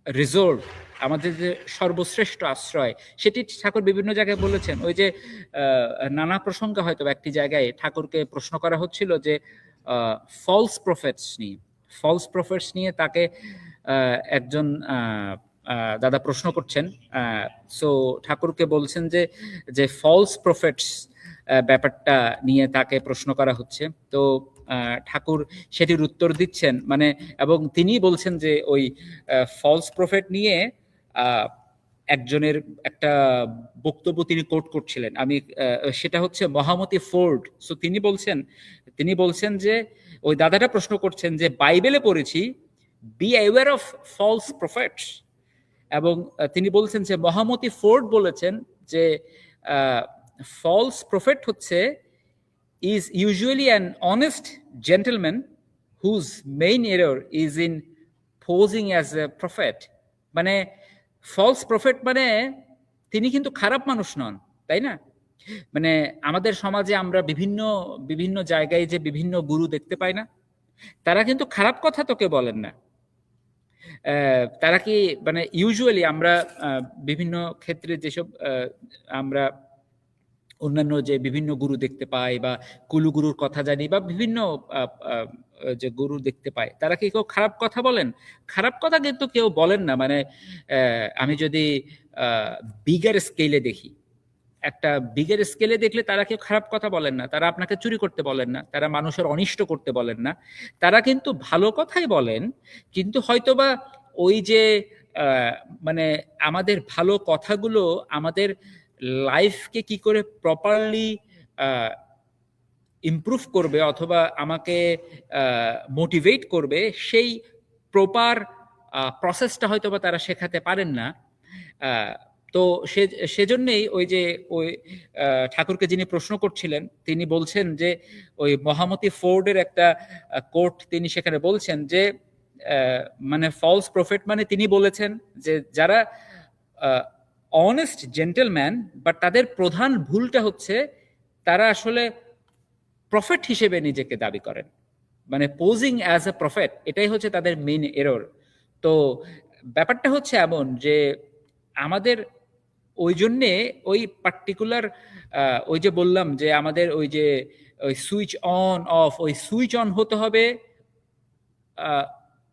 রিজোর্ট, আমাদের যে সর্বশ্রেষ্ঠ আশ্রয়, সেটি ঠাকুর বিভিন্ন জায়গায় বলেছেন। ওই যে নানা প্রসঙ্গে হয়তো একটি জায়গায় ঠাকুরকে প্রশ্ন করা হচ্ছিল যে ফলস প্রফেটস নিয়ে তাকে একজন দাদা প্রশ্ন করছেন। সো ঠাকুরকে বলছেন যে ফলস প্রফেটস ব্যাপারটা নিয়ে তাকে প্রশ্ন করা হচ্ছে। তো ঠাকুর সেটির উত্তর দিচ্ছেন, মানে এবং তিনি বলছেন যে ওই ফলস প্রফেট নিয়ে একজনের একটা বক্তব্য তিনি কোট করছিলেন। সেটা হচ্ছে মহামতি ফোর্ড। সো তিনি বলছেন যে ওই দাদাটা প্রশ্ন করছেন যে বাইবেলে পড়েছি be aware of false prophets, এবং তিনি বলছেন যে মহামতি ফোর্ড বলেছেন যে ফলস প্রফেট হচ্ছে is usually an honest gentleman whose main error is in posing as a prophet. মানে ফলস প্রফেট মানে তিনি কিন্তু খারাপ মানুষ নন, তাই না? মানে আমাদের সমাজে আমরা বিভিন্ন বিভিন্ন জায়গায় যে বিভিন্ন গুরু দেখতে পাই না, তারা কিন্তু খারাপ কথা তোকে বলেন না। তারা কি মানে ইউজুয়ালি আমরা বিভিন্ন ক্ষেত্রে যেসব আমরা অন্যান্য যে বিভিন্ন গুরু দেখতে পাই বা কুলু গুরুর কথা জানি বা বিভিন্ন যে গুরু দেখতে পাই, তারা কি কেউ খারাপ কথা বলেন? খারাপ কথা কিন্তু কেউ বলেন না। মানে আমি যদি বিগার স্কেলে দেখি, একটা বিগের স্কেলে দেখলে তারা কেউ খারাপ কথা বলেন না, তারা আপনাকে চুরি করতে বলেন না, তারা মানুষের অনিষ্ট করতে বলেন না, তারা কিন্তু ভালো কথাই বলেন। কিন্তু হয়তোবা ওই যে আহ, মানে আমাদের ভালো কথাগুলো আমাদের লাইফকে কি করে প্রপারলি ইমপ্রুভ করবে অথবা আমাকে মোটিভেট করবে, সেই প্রপার প্রসেসটা হয়তোবা তারা শেখাতে পারেন না। তো সেজন্যই ওই যে ওই ঠাকুরকে যিনি প্রশ্ন করছিলেন, তিনি বলছেন যে ওই মহামতি ফোর্ডের একটা কোট তিনি সেখানে বলছেন যে মানে ফলস প্রফেট মানে তিনি বলেছেন যে যারা অনেস্ট জেন্টেলম্যান, বাট তাদের প্রধান ভুলটা হচ্ছে তারা আসলে প্রফেট হিসেবে নিজেকে দাবি করেন, মানে পোজিং অ্যাজ এ প্রফেট, এটাই হচ্ছে তাদের মেইন এরর। তো ব্যাপারটা হচ্ছে এমন যে আমাদের ওই জন্যে ওই পার্টিকুলার ওই যে বললাম যে আমাদের ওই যে ওই সুইচ অন অফ, ওই সুইচ অন হতে হবে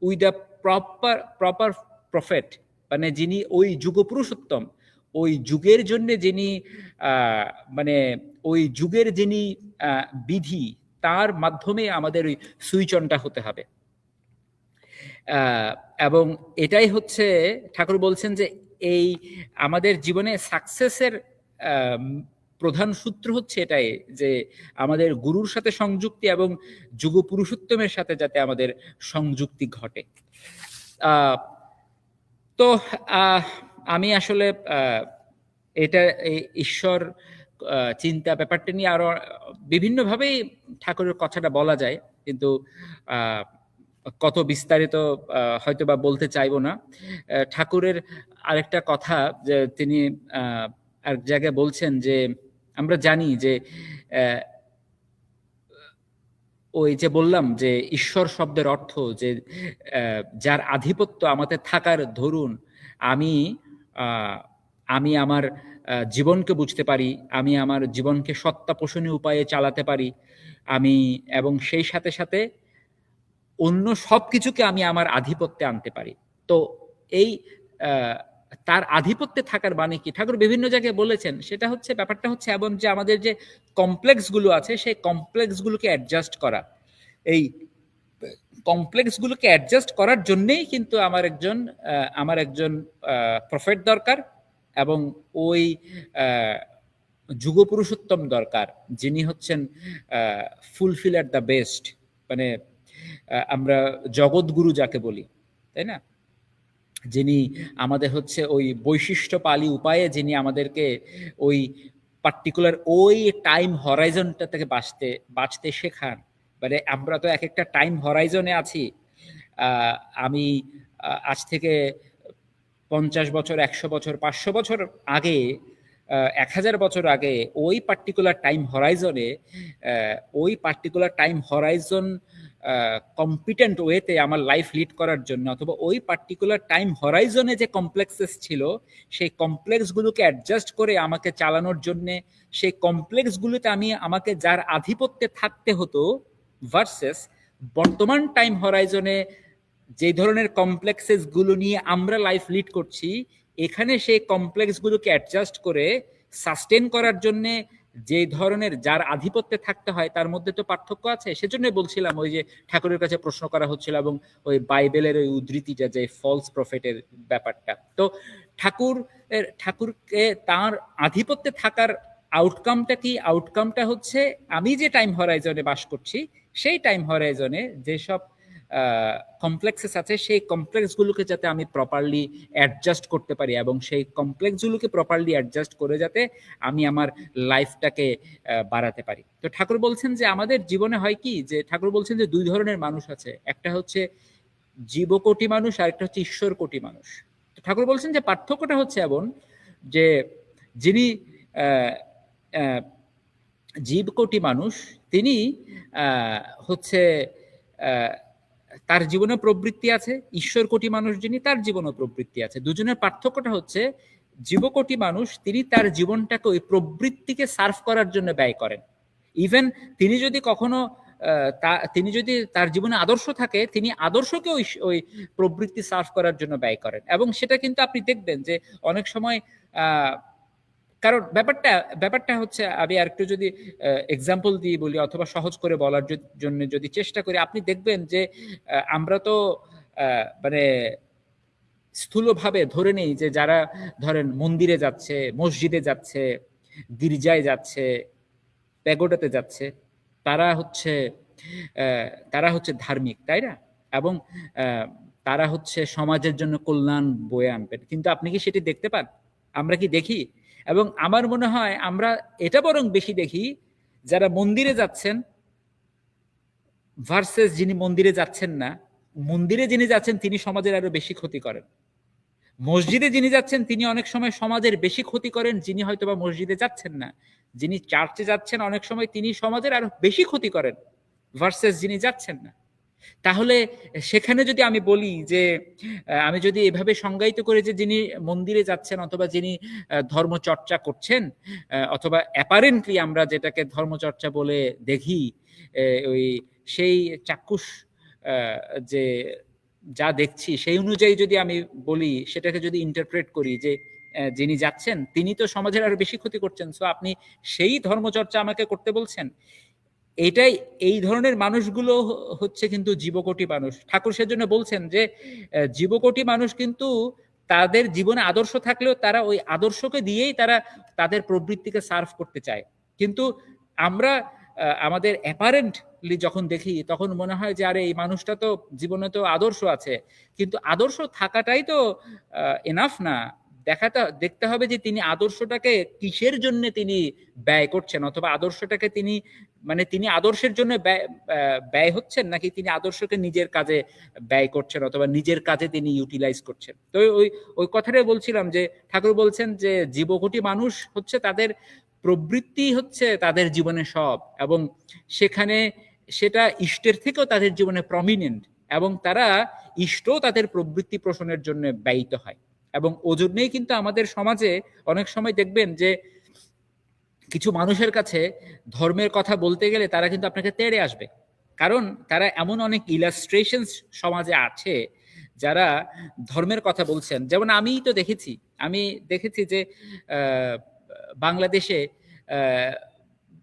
with the proper proper prophet, মানে যিনি ওই যুগ পুরুষোত্তম, ওই যুগের জন্য যিনি মানে ওই যুগের যিনি বিধি, তার মাধ্যমে আমাদের ওই সুইচ অনটা হতে হবে। এবং এটাই হচ্ছে ঠাকুর বলছেন যে এই আমাদের জীবনে সাকসেসের প্রধান সূত্র হচ্ছে এটাই যে আমাদের গুরুর সাথে সংযুক্তি এবং যুগ পুরুষোত্তমের সাথে যাতে আমাদের সংযুক্তি ঘটে। তো আমি আসলে এটা ঈশ্বর চিন্তা ব্যাপারটা নিয়ে আরো বিভিন্নভাবেই ঠাকুরের কথাটা বলা যায়, কিন্তু কত বিস্তারিত হয়তো বা বলতে চাইবো না। ঠাকুরের আরেকটা কথা যে তিনি এক জায়গায় বলছেন যে আমরা জানি যে ওই যে বললাম যে ঈশ্বর শব্দের অর্থ যে যার আধিপত্য আমাদের থাকার ধরুন আমি আমি আমার জীবনকে বুঝতে পারি, আমি আমার জীবনকে সত্তা পোষণী উপায়ে চালাতে পারি, আমি এবং সেই সাথে সাথে অন্য সব কিছুকে আমি আমার আধিপত্যে আনতে পারি। তো এই তার আধিপত্যে থাকার মানে কি ঠাকুর বিভিন্ন জায়গায় বলেছেন, সেটা হচ্ছে ব্যাপারটা হচ্ছে এবং যে আমাদের যে কমপ্লেক্স গুলো আছে সেই কমপ্লেক্স গুলোকে অ্যাডজাস্ট করা, এই কমপ্লেক্স গুলোকে অ্যাডজাস্ট করার জন্যই কিন্তু আমার একজন প্রফেট দরকার এবং ওই যুগ পুরুষোত্তম দরকার, যিনি হচ্ছেন ফুলফিল এট দ্য বেস্ট, মানে আমরা জগৎগুরু যাকে বলি, তাই না, যিনি আমাদের হচ্ছে ওই বৈশিষ্ট্যপালী উপায়ে যিনি আমাদেরকে ওই পার্টিকুলার ওই টাইম হরাইজনটা থেকে বাঁচতে শেখান। মানে আমরা তো এক একটা টাইম হরাইজনে আছি। আমি আজ থেকে 50 বছর, 100 বছর, 500 বছর আগে, 1000 বছর আগে ওই পার্টিকুলার টাইম হরাইজন কম্পিটেন্ট ওয়েতে আমার লাইফ লিড করার জন্য, অথবা ওই পার্টিকুলার টাইম হরাইজনে যে কমপ্লেক্সেস ছিল সেই কমপ্লেক্সগুলোকে অ্যাডজাস্ট করে আমাকে চালানোর জন্য, সেই কমপ্লেক্সগুলোতে আমাকে যার আধিপত্যে থাকতে হতো ভার্সেস বর্তমান টাইম হরাইজনে যে ধরনের কমপ্লেক্সেস গুলো নিয়ে আমরা লাইফ লিড করছি, এখানে সেই কমপ্লেক্স গুলোকে অ্যাডজাস্ট করে সাস্টেন করার জন্য যে ধরনের যার আধিপত্যে থাকতে হয় তার মধ্যে তো পার্থক্য আছে। সেজন্য বলছিলাম ওই যে ঠাকুরের কাছে প্রশ্ন করা হচ্ছিল এবং ওই বাইবেলের ওই উদ্ধৃতিটা যে ফলস প্রফেটের ব্যাপারটা, তো ঠাকুরকে তার আধিপত্যে থাকার আউটকামটা কি? আউটকামটা হচ্ছে আমি যে টাইম হরাইজনে বাস করছি সেই টাইম হরাইজনে যেসব কমপ্লেক্সেস আছে সেই কমপ্লেক্সগুলোকে যাতে আমি প্রপারলি অ্যাডজাস্ট করতে পারি এবং সেই কমপ্লেক্সগুলোকে প্রপারলি অ্যাডজাস্ট করে যাতে আমি আমার লাইফটাকে বাড়াতে পারি। তো ঠাকুর বলছেন যে আমাদের জীবনে হয় কি, যে ঠাকুর বলছেন যে দুই ধরনের মানুষ আছে, একটা হচ্ছে জীবকোটি মানুষ আর একটা হচ্ছে ঈশ্বর কোটি মানুষ। তো ঠাকুর বলছেন যে পার্থক্যটা হচ্ছে এমন যে যিনি আহ, আহ, জীব কোটি মানুষ, তিনি হচ্ছে আহ, তার জীবনে প্রবৃত্তি আছে, ঈশ্বর কোটি মানুষ যিনি, তার জীবনে প্রবৃত্তি আছে। দুজনের পার্থক্যটা হচ্ছে জীবকোটি মানুষ তিনি তার জীবনটাকে ওই প্রবৃত্তিকে সার্ভ করার জন্য ব্যয় করেন। ইভেন তিনি যদি কখনো তিনি যদি তার জীবনে আদর্শ থাকে, তিনি আদর্শকে ওই ওই প্রবৃত্তি সার্ভ করার জন্য ব্যয় করেন। এবং সেটা কিন্তু আপনি দেখবেন যে অনেক সময় কারণ ব্যাপারটা হচ্ছে, আমি আরেকটু যদি এক্সাম্পল দিয়ে বলি অথবা সহজ করে বলার জন্য যদি চেষ্টা করি, আপনি দেখবেন যে আমরা তো মানে স্থূলভাবে ধরে নেই যে যারা ধরেন মন্দিরে যাচ্ছে, মসজিদে যাচ্ছে, গির্জায় যাচ্ছে, প্যাগোডাতে যাচ্ছে, তারা হচ্ছে তারা হচ্ছে ধার্মিক, তাই না? এবং তারা হচ্ছে সমাজের জন্য কল্যাণ বয়ে আনবেন। কিন্তু আপনি কি সেটি দেখতে পান? আমরা কি দেখি? এবং আমার মনে হয় আমরা এটা বরং বেশি দেখি, যারা মন্দিরে যাচ্ছেন ভার্সেস যিনি মন্দিরে যাচ্ছেন না। মন্দিরে যিনি যাচ্ছেন তিনি সমাজের আরো বেশি ক্ষতি করেন। মসজিদে যিনি যাচ্ছেন তিনি অনেক সময় সমাজের বেশি ক্ষতি করেন যিনি হয়তোবা মসজিদে যাচ্ছেন না। যিনি চার্চে যাচ্ছেন অনেক সময় তিনি সমাজের আরো বেশি ক্ষতি করেন ভার্সেস যিনি যাচ্ছেন না। তাহলে সেখানে যদি আমি বলি যে আমি যদি এভাবে সংজ্ঞায়িত করে যে যিনি মন্দিরে যাচ্ছেন অথবা যিনি ধর্মচর্চা করছেন, অথবা অ্যাপারেন্টলি আমরা যেটাকে ধর্মচর্চা বলে দেখি, ওই সেই চাক্ষুষ যে যা দেখছি সেই অনুযায়ী যদি আমি বলি, সেটাকে যদি ইন্টারপ্রেট করি যে যিনি যাচ্ছেন তিনি তো সমাজের আরো বেশি ক্ষতি করছেন, সো আপনি সেই ধর্মচর্চা আমাকে করতে বলছেন। এটাই, এই ধরনের মানুষগুলো হচ্ছে কিন্তু জীবকোটি মানুষ। ঠাকুর সেজন্য বলছেন যে জীবকোটি মানুষ কিন্তু তাদের জীবনে আদর্শ থাকলেও তারা ওই আদর্শকে দিয়েই তারা তাদের প্রবৃত্তিকে সার্ভ করতে চায়। কিন্তু আমরা আমাদের অ্যাপারেন্টলি যখন দেখি তখন মনে হয় যে আরে এই মানুষটা তো জীবনে তো আদর্শ আছে, কিন্তু আদর্শ থাকাটাই তো এনাফ না। দেখতে হবে যে তিনি আদর্শটাকে কিসের জন্য তিনি ব্যয় করছেন, অথবা আদর্শটাকে তিনি মানে তিনি আদর্শের জন্য ব্যয় হচ্ছেন নাকি তিনি আদর্শকে নিজের কাজে ব্যয় করছেন অথবা নিজের কাজে তিনি ইউটিলাইজ করছেন। তো ওই কথাটাই বলছিলাম যে ঠাকুর বলছেন যে জীবকোটি মানুষ হচ্ছে তাদের প্রবৃত্তি হচ্ছে তাদের জীবনে সব, এবং সেখানে সেটা ইষ্টের থেকেও তাদের জীবনে প্রমিনেন্ট, এবং তারা ইষ্টও তাদের প্রবৃত্তি পোষণের জন্য ব্যয়িত হয়। এবং ওজন্যই কিন্তু আমাদের সমাজে অনেক সময় দেখবেন যে কিছু মানুষের কাছে ধর্মের কথা বলতে গেলে তারা কিন্তু আপনাকে তেড়ে আসবে, কারণ তারা এমন অনেক ইলাস্ট্রেশন সমাজে আছে যারা ধর্মের কথা বলছেন। যেমন আমিই তো আমি দেখেছি যে বাংলাদেশে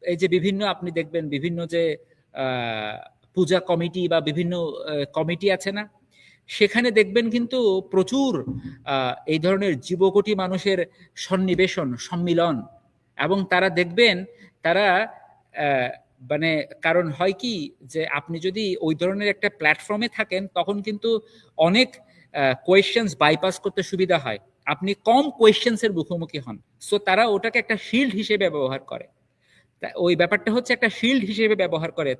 এই যে বিভিন্ন আপনি দেখবেন বিভিন্ন যে পূজা কমিটি বা বিভিন্ন কমিটি আছে না, সেখানে দেখবেন কিন্তু প্রচুর এই ধরনের জীবকোটি মানুষের সন্নিবেশন, সম্মিলন। এবং তারা দেখবেন তারা মানে কারণ হয় কি যে আপনি যদি ওই ধরনের একটা প্ল্যাটফর্মে থাকেন তখন কিন্তু অনেক কোয়েশ্চেন্স বাইপাস করতে সুবিধা হয়, আপনি কম কোয়েশ্চেন্স এর মুখোমুখি হন। সো তারা ওটাকে একটা শিল্ড হিসেবে ব্যবহার করে। ওই ব্যাপারটা হচ্ছে একটা শিল্ড হিসেবে ব্যবহার করে।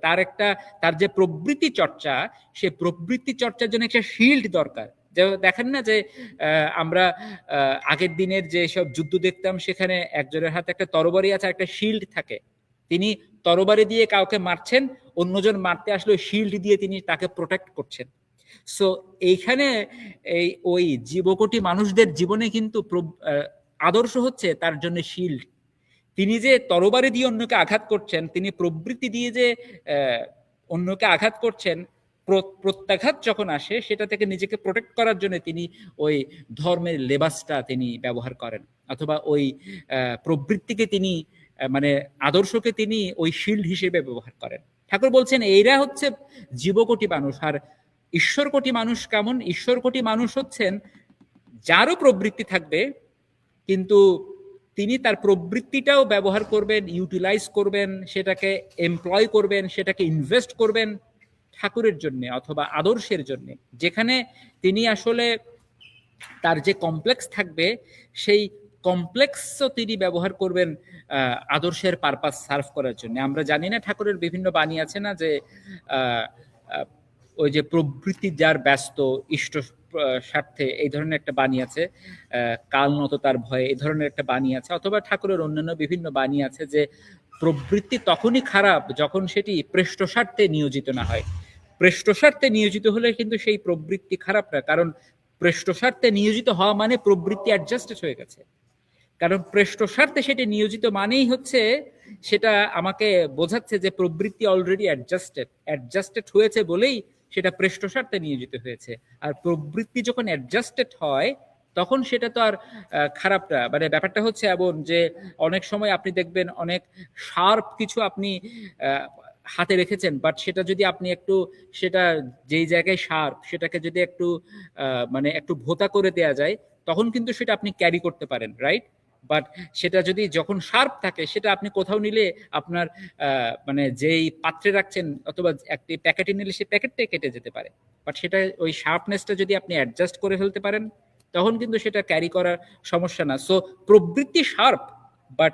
তার যে প্রবৃত্তি চর্চা, সে প্রবৃত্তি চর্চার জন্য একটা শিল্ড দরকার। যে দেখেন না যে আমরা আগের দিনের যে সব যুদ্ধ দেখতাম, সেখানে একজনের হাতে একটা তরবারি আছে, একটা শিল্ড থাকে, তিনি তরবারি দিয়ে কাউকে মারছেন, অন্যজন মারতে আসলে শিল্ড দিয়ে তিনি তাকে প্রোটেক্ট করছেন। সো এইখানে ওই জীবকোটি মানুষদের জীবনে কিন্তু আদর্শ হচ্ছে তার জন্য শিল্ড। তিনি যে তরবারি দিয়ে অন্যকে আঘাত করছেন, তিনি প্রবৃত্তি দিয়ে যে অন্যকে আঘাত করছেন, প্রত্যাঘাত যখন আসে সেটা থেকে নিজেকে প্রোটেক্ট করার জন্য তিনি ওই ধর্মের লেবাসটা তিনি ব্যবহার করেন, অথবা ওই প্রবৃত্তিকে তিনি মানে আদর্শকে তিনি ওই শিল্ড হিসেবে ব্যবহার করেন। ঠাকুর বলছেন এইরা হচ্ছে জীবকোটি মানুষ। আর ঈশ্বরকোটি মানুষ কেমন? ঈশ্বরকোটি মানুষ হচ্ছেন যারও প্রবৃত্তি থাকবে, কিন্তু তিনি তার প্রবৃত্তিটাও ব্যবহার করবেন, ইউটিলাইজ করবেন, সেটাকে এমপ্লয় করবেন, সেটাকে ইনভেস্ট করবেন ঠাকুরের জন্য অথবা আদর্শের জন্য, যেখানে তিনি আসলে তার যে কমপ্লেক্স থাকবে সেই কমপ্লেক্সও তিনি ব্যবহার করবেন আদর্শের পারপাস সার্ভ করার জন্য। আমরা জানি না ঠাকুরের বিভিন্ন বাণী আছে না যে ওই যে প্রবৃত্তি যার ব্যস্ত, ইষ্ট স্বার্থে এই ধরনের একটা বাণী আছে, কাল নত তার ভয়ে এই ধরনের একটা বাণী আছে, অথবা ঠাকুরের অন্যান্য বিভিন্ন বাণী আছে যে প্রবৃত্তি তখনই খারাপ যখন সেটি প্রেষ্ট স্বার্থে নিয়োজিত না হয়। প্রেষ্ট স্বার্থে নিয়োজিত হলে কিন্তু সেই প্রবৃত্তি খারাপ না, কারণ প্রেষ্ট স্বার্থে নিয়োজিত হওয়া মানে প্রবৃত্তি অ্যাডজাস্টেড হয়ে গেছে। কারণ প্রেষ্ট স্বার্থে সেটি নিয়োজিত মানেই হচ্ছে সেটা আমাকে বোঝাচ্ছে যে প্রবৃত্তি অলরেডি অ্যাডজাস্টেড হয়েছে বলেই সেটা প্রেষ্ট স্বার্থে নিয়োজিত হয়েছে। আর প্রবৃত্তি যখন অ্যাডজাস্টেড হয় তখন সেটা তো আর খারাপটা, মানে ব্যাপারটা হচ্ছে এমন যে অনেক সময় আপনি দেখবেন অনেক শার্প কিছু আপনি হাতে রেখেছেন, বাট সেটা যদি আপনি একটু সেটা যেই জায়গায় শার্প সেটাকে যদি একটু মানে একটু ভোতা করে দেয়া যায়, তখন কিন্তু সেটা আপনি ক্যারি করতে পারেন, রাইট? বাট সেটা যদি যখন শার্প থাকে সেটা আপনি কোথাও নিলে আপনার মানে যেই পাত্রে রাখছেন অথবা একটি প্যাকেটে নিলে সেই প্যাকেটটাই কেটে যেতে পারে। বাট সেটা ওই শার্পনেসটা যদি আপনি অ্যাডজাস্ট করে ফেলতে পারেন তখন কিন্তু সেটা ক্যারি করার সমস্যা না। সো প্রবৃত্তি শার্প, বাট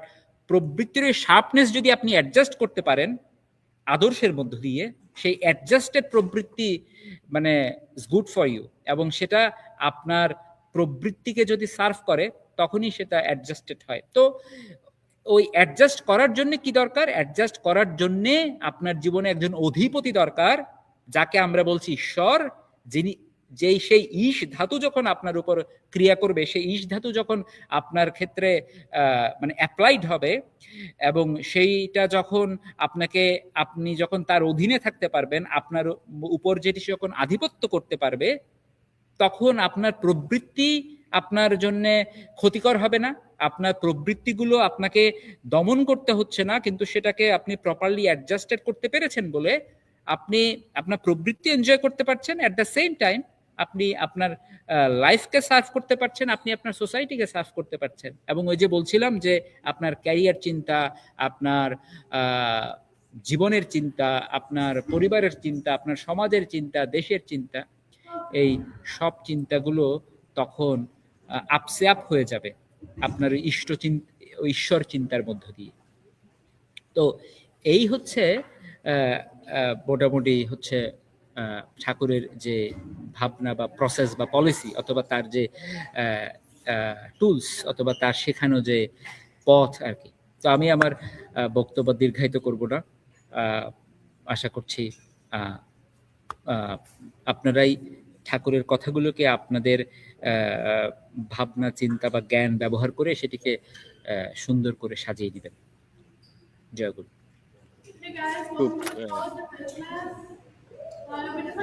প্রবৃত্তির ওই শার্পনেস যদি আপনি অ্যাডজাস্ট করতে পারেন আদর্শের মধ্য দিয়ে, সেই অ্যাডজাস্টেড প্রবৃত্তি মানে ইজ গুড ফর ইউ, এবং সেটা আপনার প্রবৃত্তিকে যদি সার্ভ করে তখনই সেটা অ্যাডজাস্টেড হয়। তো ওই অ্যাডজাস্ট করার জন্য কি দরকার? অ্যাডজাস্ট করার জন্য আপনার জীবনে একজন অধিপতি দরকার, যাকে আমরা বলছি ঈশ্বর, যিনি সেই ঈশ ধাতু যখন আপনার উপর ক্রিয়া করবে, সেই ঈশ ধাতু যখন আপনার ক্ষেত্রে মানে অ্যাপ্লাইড হবে এবং সেইটা যখন আপনি যখন তার অধীনে থাকতে পারবেন, আপনার উপর যেটি যখন আধিপত্য করতে পারবে, তখন আপনার প্রবৃত্তি আপনার জন্য ক্ষতিকর হবে না। আপনার প্রবৃত্তিগুলো আপনাকে দমন করতে হচ্ছে না, কিন্তু সেটাকে আপনি প্রপারলি অ্যাডজাস্টেড করতে পেরেছেন বলে আপনি আপনার প্রবৃত্তি এনজয় করতে পারছেন, অ্যাট দ্য সেম টাইম আপনি আপনার লাইফকে সার্ভ করতে পারছেন, আপনি আপনার সোসাইটিকে সার্ভ করতে পারছেন। এবং ওই যে বলছিলাম যে আপনার ক্যারিয়ার চিন্তা, আপনার জীবনের চিন্তা, আপনার পরিবারের চিন্তা, আপনার সমাজের চিন্তা, দেশের চিন্তা, এই সব চিন্তাগুলো তখন আপসে আপ হয়ে যাবে আপনার ঈশ্বর চিন্তার মধ্য দিয়ে। তো এই হচ্ছে মোটামুটি হচ্ছে ঠাকুরের যে ভাবনা বা প্রসেস বা পলিসি, অথবা তার যে টুলস, অথবা তার শেখানো যে পথ আর কি। তো আমি আমার বক্তব্য দীর্ঘায়িত করব না। আশা করছি আপনারাই ঠাকুরের কথাগুলোকে আপনাদের ভাবনা, চিন্তা বা জ্ঞান ব্যবহার করে সেটিকে সুন্দর করে সাজিয়ে দিবেন। জয় গুরু। খুব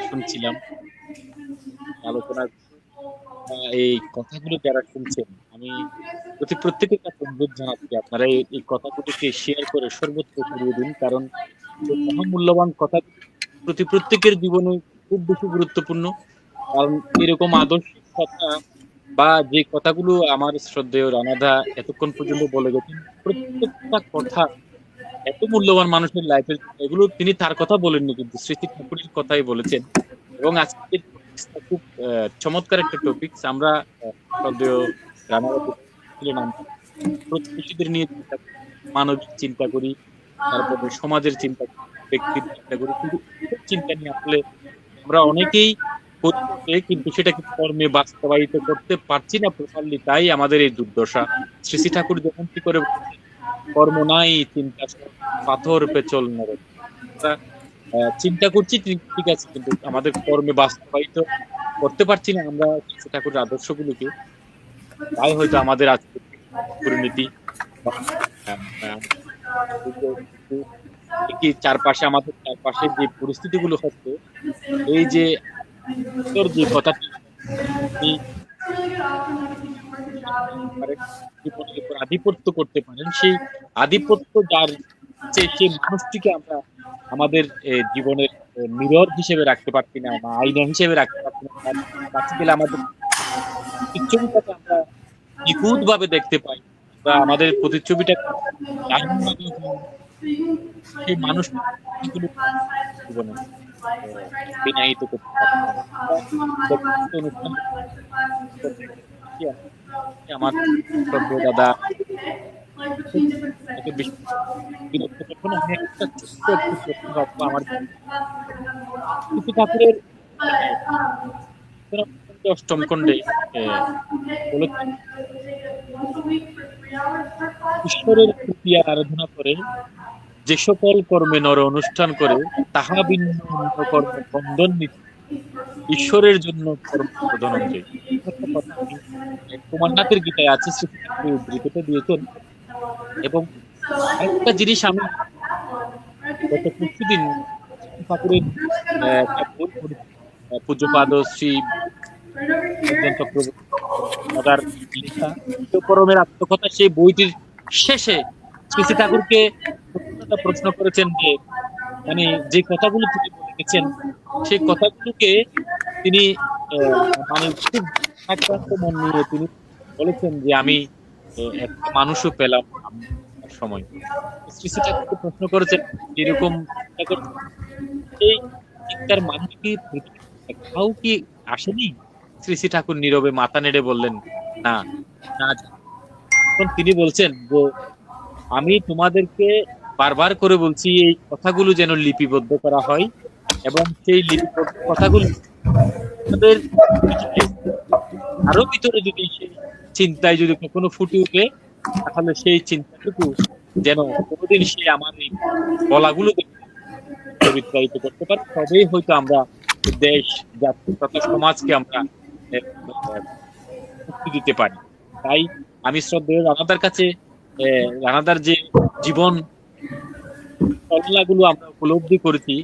শুনছিলাম আলোচনা, এই কথাগুলো যারা শুনছেন, আমি প্রত্যেকের কাছে অনুরোধ জানাচ্ছি আপনারা এই কথাগুলোকে শেয়ার করে সর্বত্র ছড়িয়ে দিন, কারণ মহামূল্যবান কথা প্রত্যেকের জীবনে খুব বেশি গুরুত্বপূর্ণ। কারণ এরকম আদর্শিক কথা বা যে কথাগুলো আমার শ্রদ্ধেয় রানাদা এতক্ষণ পর্যন্ত বলে গেছেন, প্রত্যেকটা কথা এত মূল্যবান মানুষের লাইফের, এগুলো তিনি তার কথা বলেননি, কিন্তু শ্রী শ্রী ঠাকুরের কথাই বলেছেন। এবং আজকে খুব চমৎকার একটা টপিক। আমরা শ্রদ্ধেয় রানাদা প্রতিবেশীদের নিয়ে মানবিক চিন্তা করি, তারপরে সমাজের চিন্তা করি, ব্যক্তির চিন্তা করি, কিন্তু চিন্তা নিয়ে আসলে আমরা অনেকেই কিন্তু সেটাকে কর্মে বাস্তবায়িত করতে পারছি না প্রপারলি, তাই আমাদের এই দুর্দশা। শ্রী শ্রী ঠাকুর যেমন কি করে কর্ম নাই চিন্তা পাথর পেছল নরক, চিন্তা করছি ঠিক আছে, কিন্তু আমাদের কর্মে বাস্তবায়িত করতে পারছি না আমরা শ্রী ঠাকুরের আদর্শগুলোকে। তাই হয়তো আমাদের আজকে পরিণতি চারপাশে, আমাদের চারপাশে যে পরিস্থিতিগুলো হচ্ছে, এই যে কথাটি জীবনের উপর আধিপত্য করতে পারেন, সেই আধিপত্য যার সেই মানুষটিকে আমরা আমাদের জীবনের মিরর হিসেবে রাখতে পারছি না, বা আয়না হিসেবে রাখতে পারছি না। কাছে গেলে আমাদের প্রতিচ্ছবিটাকে আমরা নিখুঁত ভাবে দেখতে পাই, বা আমাদের প্রতিচ্ছবিটা সেই মানুষ জীবনে বিনায়িত করতে পারছি না। আমার দাদা আমার ঠাকুরের অষ্টম খণ্ডে বলেছেন, ঈশ্বরের প্রতি আরাধনা করে যে সকল কর্মে নর অনুষ্ঠান করে তাহা ভিন্ন অন্য কর্ম বন্ধন নীতি ঈশ্বরের জন্য কর্ম ধনঞ্জয়। একটা কথা আমি কুমারনাথের গীতায় আছে, শ্রী উদ্ধৃতটা দিয়েছেন। এবং আরেকটা জিনিস আমি গত পরশুদিন ঠাকুরের একটা বই পড়েছি, পূজ্যপাদ শ্রী রঞ্জন চক্রবর্তী দাদার লেখা পরমের আত্মকথা। সেই বইটির শেষে শ্রী শ্রী ঠাকুরকে প্রশ্ন করেছেন যে মানে যে কথাগুলো তিনি বলে গেছেন সেই কথাগুলোকে তিনি মানে খুব আক্রান্ত মন নিয়ে তিনি বলেছেন যে আমি একটা মানুষও পেলাম সময়। শ্রী শ্রী ঠাকুরকে প্রশ্ন করেছেন এরকম এই চিন্তার মানুষ কি কোথাও কি আসেনি? শ্রী শ্রী ঠাকুর নীরবে মাথা নেড়ে বললেন না না। তখন তিনি বলছেন যে আমি তোমাদেরকে বারবার করে বলছি এই কথাগুলো যেন লিপিবদ্ধ করা হয় এবং সেই লিপিবদ্ধ কথাগুলো আমাদের আরো ভিতরে যদি সেই চিন্তায় যদি কখনো ফুটে উঠে তাহলে সেই চিন্তাটুকু যেন কোনোদিন সে আমার এই বলাগুলো পরিত্রাহিত করতে পারে, তবেই হয়তো আমরা দেশ জাতি তথা সমাজকে আমরা মুক্তি দিতে পারি। তাই আমি শ্রদ্ধেয় রানাদার কাছে রানাদার যে জীবন কল্পনাগুলো আমরা উপলব্ধি করেছি,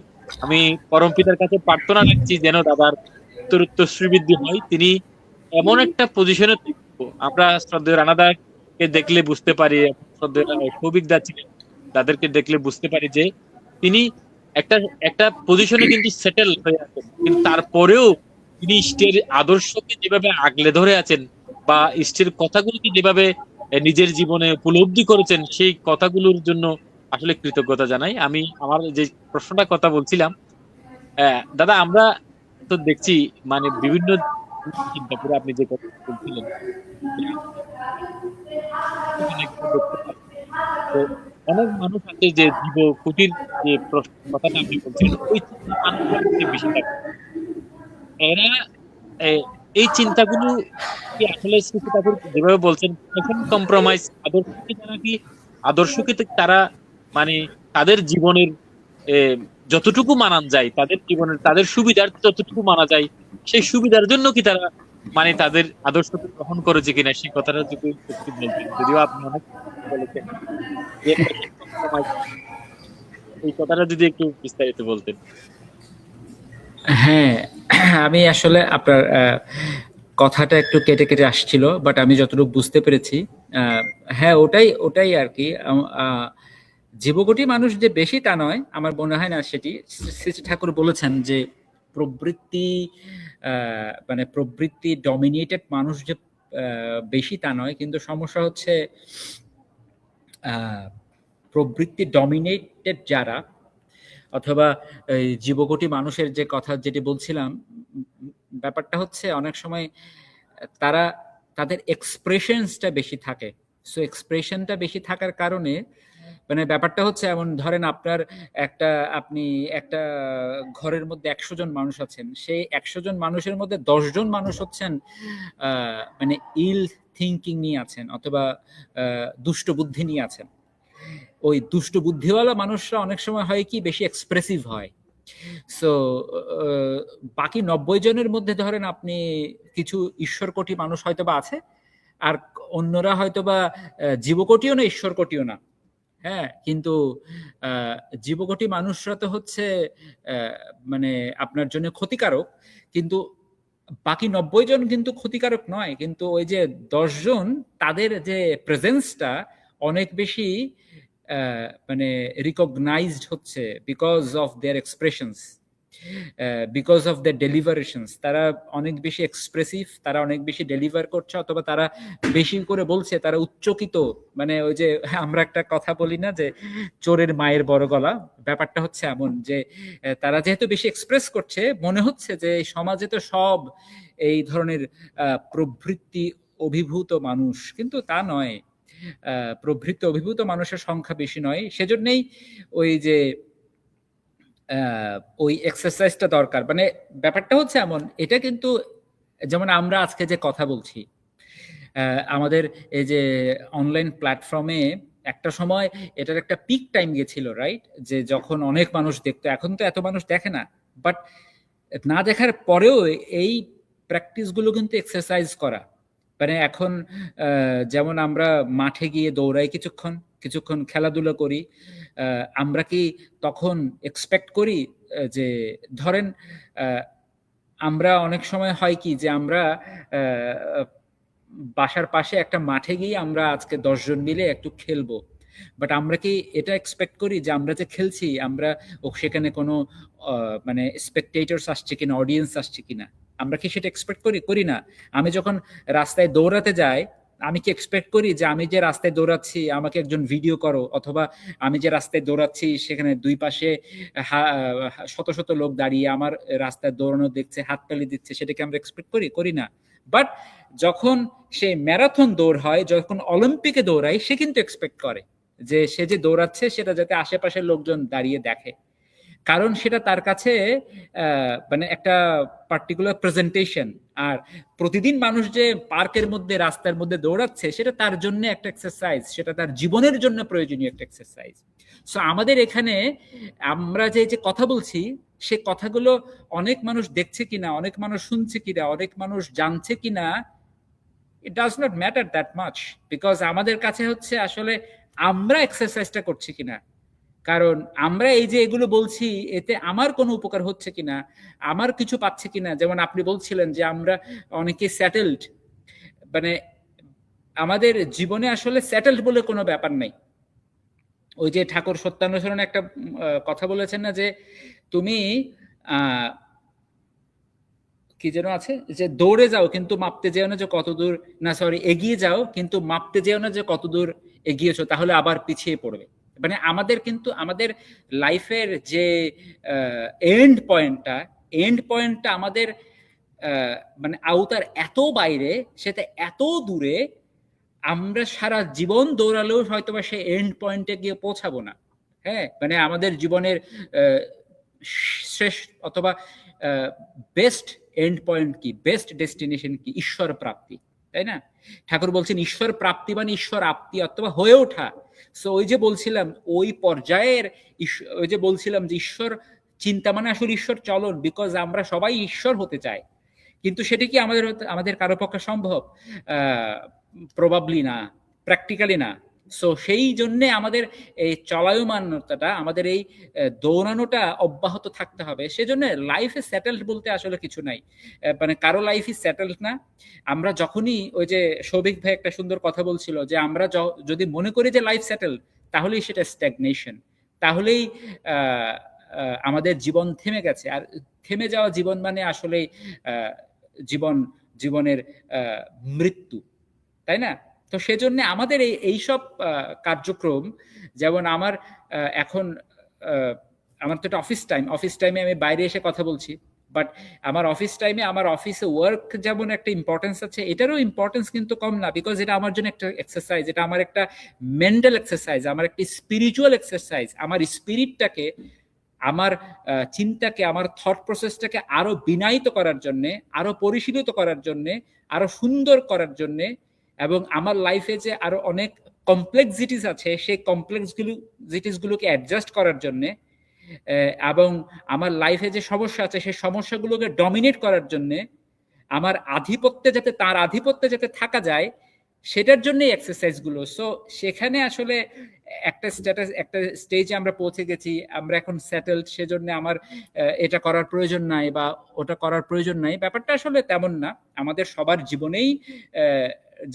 আমি পরম পিতার কাছে প্রার্থনা রাখছি যেন দাদার উত্তরোত্তর শ্রীবৃদ্ধি হয়। তিনি এমন একটা পজিশনে আমরা শ্রদ্ধেয় রানাদাকে দেখলে বুঝতে পারি, শ্রদ্ধেয় সৌভিকদা ছিলেন তাদেরকে দেখলে বুঝতে পারি যে তিনি একটা একটা পজিশনে কিন্তু সেটেল হয়ে আছেন, কিন্তু তারপরেও তিনি ইষ্টের আদর্শকে যেভাবে আগলে ধরে আছেন বা ইষ্টের কথাগুলোকে যেভাবে নিজের জীবনে উপলব্ধি করেছেন সেই কথাগুলোর জন্য আসলে কৃতজ্ঞতা জানাই। আমি আমার যে প্রশ্নটা কথা বলছিলাম, দাদা আমরা তো দেখছি মানে বিভিন্ন চিন্তা করে আপনি যে কথা বলছিলেন তো অনেক মানুষ আছে যে জীব কুটির যে কথাটা আপনি বলছিলেন ওই মানুষের বেশি থাকে। এরা এই চিন্তাগুলো কি আসলে শ্রী ঠাকুর যেভাবে বলছেন এখন কম্প্রোমাইজ আদর্শকে তারা কি আদর্শকে তারা মানে তাদের জীবনের যতটুকু মানান যায় তাদের জীবনের তাদের সুবিধার যতটুকু মানা যায় সেই সুবিধার জন্য কি তারা মানে তাদের আদর্শকে গ্রহণ করেছে কিনা সেই কথাটা যদি একটু বলতেন, যদিও আপনি অনেক বলেছেন এই কথাটা যদি একটু বিস্তারিত বলতেন। হ্যাঁ, আমি আসলে আপনার কথাটা একটু কেটে কেটে আসছিল, বাট আমি যতটুকু বুঝতে পেরেছি হ্যাঁ ওটাই আর কি। জীবকোটি মানুষ যে বেশি তা নয়, আমার মনে হয় না সেটি। শ্রী ঠাকুর বলেছেন যে প্রবৃত্তি মানে প্রবৃত্তি ডমিনেটেড মানুষ যে বেশি তা নয়, কিন্তু সমস্যা হচ্ছে প্রবৃত্তি ডমিনেটেড যারা অথবা জীবকোটি মানুষের যে কথা যেটি বলছিলাম, ব্যাপারটা হচ্ছে অনেক সময় তারা তাদের এক্সপ্রেশনসটা বেশি থাকে। সো এক্সপ্রেশনটা বেশি থাকার কারণে মানে ব্যাপারটা হচ্ছে এমন, ধরেন আপনি একটা ঘরের মধ্যে 100 জন মানুষ আছেন, সেই 100 জন মানুষের মধ্যে 10 জন মানুষ হচ্ছেন মানে ইল থিঙ্কিং নিয়ে আছেন অথবা দুষ্ট বুদ্ধি নিয়ে আছেন। ওই দুষ্ট বুদ্ধিওয়ালা মানুষরা অনেক সময় হয় কি বেশি এক্সপ্রেসিভ হয়। সো বাকি 90 জনের মধ্যে ধরেন আপনি কিছু ঈশ্বরকোটি মানুষ হয়তো বা আছে, আর অন্যরা হয়তো বা জীবকোটিও না ঈশ্বরকোটিও না। হ্যাঁ, কিন্তু জীবকোটি মানুষরা তো হচ্ছে মানে আপনার জন্য ক্ষতিকারক, কিন্তু বাকি 90 জন কিন্তু ক্ষতিকারক নয়। কিন্তু ওই যে 10 জন তাদের যে প্রেজেন্সটা অনেক বেশি মানে রিকগনাইজড হচ্ছে because of their expressions, because of the deliberations. তারা অনেক বেশি এক্সপ্রেসিভ, তারা অনেক বেশি ডেলিভার করছে, অথবা তারা বেশি করে বলছে, তারা উচ্চকিত। মানে ওই যে আমরা একটা কথা বলি না যে চোরের মায়ের বড় গলা, ব্যাপারটা হচ্ছে এমন যে তারা যেহেতু বেশি এক্সপ্রেস করছে মনে হচ্ছে যে সমাজে তো সব এই ধরনের প্রবৃত্তি অভিভূত মানুষ, কিন্তু তা নয়। প্রবৃত্তি অভিভূত মানুষের সংখ্যা বেশি নয়। সেজন্যই ওই যে ওই এক্সারসাইজটা দরকার। মানে ব্যাপারটা হচ্ছে এমন, এটা কিন্তু যেমন আমরা আজকে যে কথা বলছি, আমাদের এই যে অনলাইন প্ল্যাটফর্মে একটা সময় এটার একটা পিক টাইম গেছিল, রাইট? যে যখন অনেক মানুষ দেখতো, এখন তো এত মানুষ দেখে না, বাট না দেখার পরেও এই প্র্যাকটিসগুলো কিন্তু এক্সারসাইজ করা। মানে এখন যেমন আমরা মাঠে গিয়ে দৌড়াই, কিছুক্ষণ কিছুক্ষণ খেলাধুলা করি, আমরা কি তখন এক্সপেক্ট করি যে ধরেন আমরা অনেক সময় হয় কি যে আমরা বাসার পাশে একটা মাঠে গিয়ে আমরা আজকে 10 জন মিলে একটু খেলবো, বাট আমরা কি এটা এক্সপেক্ট করি যে আমরা যে খেলছি আমরা সেখানে কোনো মানে স্পেকটেটরস আসছে কিনা, অডিয়েন্স আসছে কিনা, আমরা কি সেটা এক্সপেক্ট করি না। আমি যখন রাস্তায় দৌড়াতে যাই, আমি কি এক্সপেক্ট করি যে আমি যে রাস্তায় দৌড়াচ্ছি আমাকে একজন ভিডিও করো, অথবা আমি যে রাস্তায় দৌড়াচ্ছি সেখানে দুই পাশে শত শত লোক দাঁড়িয়ে আমার রাস্তায় দৌড়ানো দেখছে, হাততালি দিচ্ছে, সেটাকে আমরা এক্সপেক্ট করি না। বাট যখন সে ম্যারাথন দৌড় হয়, যখন অলিম্পিকে দৌড়ায়, সে কিন্তু এক্সপেক্ট করে যে সে যে দৌড়াচ্ছে সেটা যাতে আশেপাশের লোকজন দাঁড়িয়ে দেখে, কারণ সেটা তার কাছে মানে একটা পার্টিকুলার প্রেজেন্টেশন। আর প্রতিদিন মানুষ যে পার্কের মধ্যে রাস্তার মধ্যে দৌড়াচ্ছে সেটা তার জন্য একটা এক্সারসাইজ, সেটা তার জীবনের জন্য প্রয়োজনীয় একটা এক্সারসাইজ। সো আমাদের এখানে আমরা যে যে কথা বলছি সে কথাগুলো অনেক মানুষ দেখছে কিনা, অনেক মানুষ শুনছে কিনা, অনেক মানুষ জানছে কিনা, it does not matter that much, because আমাদের কাছে হচ্ছে আসলে আমরা এক্সারসাইজটা করছি কিনা। কারণ আমরা এই যে এগুলো বলছি এতে আমার কোনো উপকার হচ্ছে কিনা, আমার কিছু পাচ্ছে কিনা। যেমন আপনি বলছিলেন যে আমরা অনেকে সেটেলড, মানে আমাদের জীবনে আসলে সেটেলড বলে কোনো ব্যাপার নাই। ওই যে ঠাকুর সত্যানুসরণ একটা কথা বলেছেন না, যে তুমি কি যেন আছে, যে দৌড়ে যাও কিন্তু মাপতে যেও না যে কত দূর, না সরি, এগিয়ে যাও কিন্তু মাপতে যেও না যে কত দূর এগিয়েছো, তাহলে আবার পিছিয়ে পড়বে। মানে আমাদের কিন্তু আমাদের লাইফের যে এন্ড পয়েন্টটা আমাদের মানে আওতার এত বাইরে, সেটা এত দূরে, আমরা সারা জীবন দৌড়ালেও হয়তো বা সে এন্ড পয়েন্টে গিয়ে পৌঁছাবো না। হ্যাঁ, মানে আমাদের জীবনের শেষ অথবা বেস্ট এন্ড পয়েন্ট কি, বেস্ট ডেস্টিনেশন কি? ঈশ্বর প্রাপ্তি, তাই না? ঠাকুর বলছেন ঈশ্বর প্রাপ্তি মানে ঈশ্বর আপ্তি অথবা হয়ে ওঠা। সো ওই যে বলছিলাম ওই পর্যায়ের, ওই যে বলছিলাম যে ঈশ্বর চিন্তা মানে আসলে ঈশ্বর চলন, বিকজ আমরা সবাই ঈশ্বর হতে চাই, কিন্তু সেটা কি আমাদের কারো পক্ষে সম্ভব? প্রবাবলি না, প্র্যাকটিক্যালি না। সো সেই জন্যে আমাদের এই চলায়মানতাটা, আমাদের এই দৌড়ানোটা অব্যাহত থাকতে হবে। সেজন্য লাইফে সেটেলড বলতে আসলে কিছু নাই, মানে কারো লাইফই সেটেলড না। আমরা যখনই, ওই যে সৌভিক ভাই একটা সুন্দর কথা বলছিল যে আমরা যদি মনে করি যে লাইফ সেটেলড, তাহলেই সেটা স্ট্যাগনেশন, তাহলেই আমাদের জীবন থেমে গেছে। আর থেমে যাওয়া জীবন মানে আসলে জীবনের মৃত্যু, তাই না? তো সেজন্য আমাদের এইসব কার্যক্রম, যেমন আমার এখন আমার তো একটা অফিস টাইমে আমি বাইরে এসে কথা বলছি, বাট আমার অফিস টাইমে আমার অফিসে ওয়ার্ক যেমন একটা ইম্পর্টেন্স আছে, এটারও ইম্পর্টেন্স কিন্তু কম না, বিকজ এটা আমার জন্য একটা এক্সারসাইজ, এটা আমার একটা মেন্টাল এক্সারসাইজ, আমার একটা স্পিরিচুয়াল এক্সারসাইজ। আমার স্পিরিটটাকে, আমার চিন্তাকে, আমার থট প্রসেসটাকে আরো বিনায়িত করার জন্য, আরো পরিশীলিত করার জন্য, আরো সুন্দর করার জন্য, এবং আমার লাইফে যে আরো অনেক কমপ্লেক্সিটিস আছে সেই কমপ্লেক্সিটিসগুলোকে অ্যাডজাস্ট করার জন্য, এবং আমার লাইফে যে সমস্যা আছে সেই সমস্যাগুলোকে ডমিনেট করার জন্য, আমার আধিপত্যে যাতে, তার আধিপত্যে যাতে থাকা যায়, সেটার জন্যই এক্সারসাইজগুলো। সো সেখানে আসলে একটা স্টেজে আমরা পৌঁছে গেছি, আমরা এখন সেটেলড, সেজন্য আমার এটা করার প্রয়োজন নাই বা ওটা করার প্রয়োজন নাই। ব্যাপারটা আসলে তেমন না। আমাদের সবার জীবনেই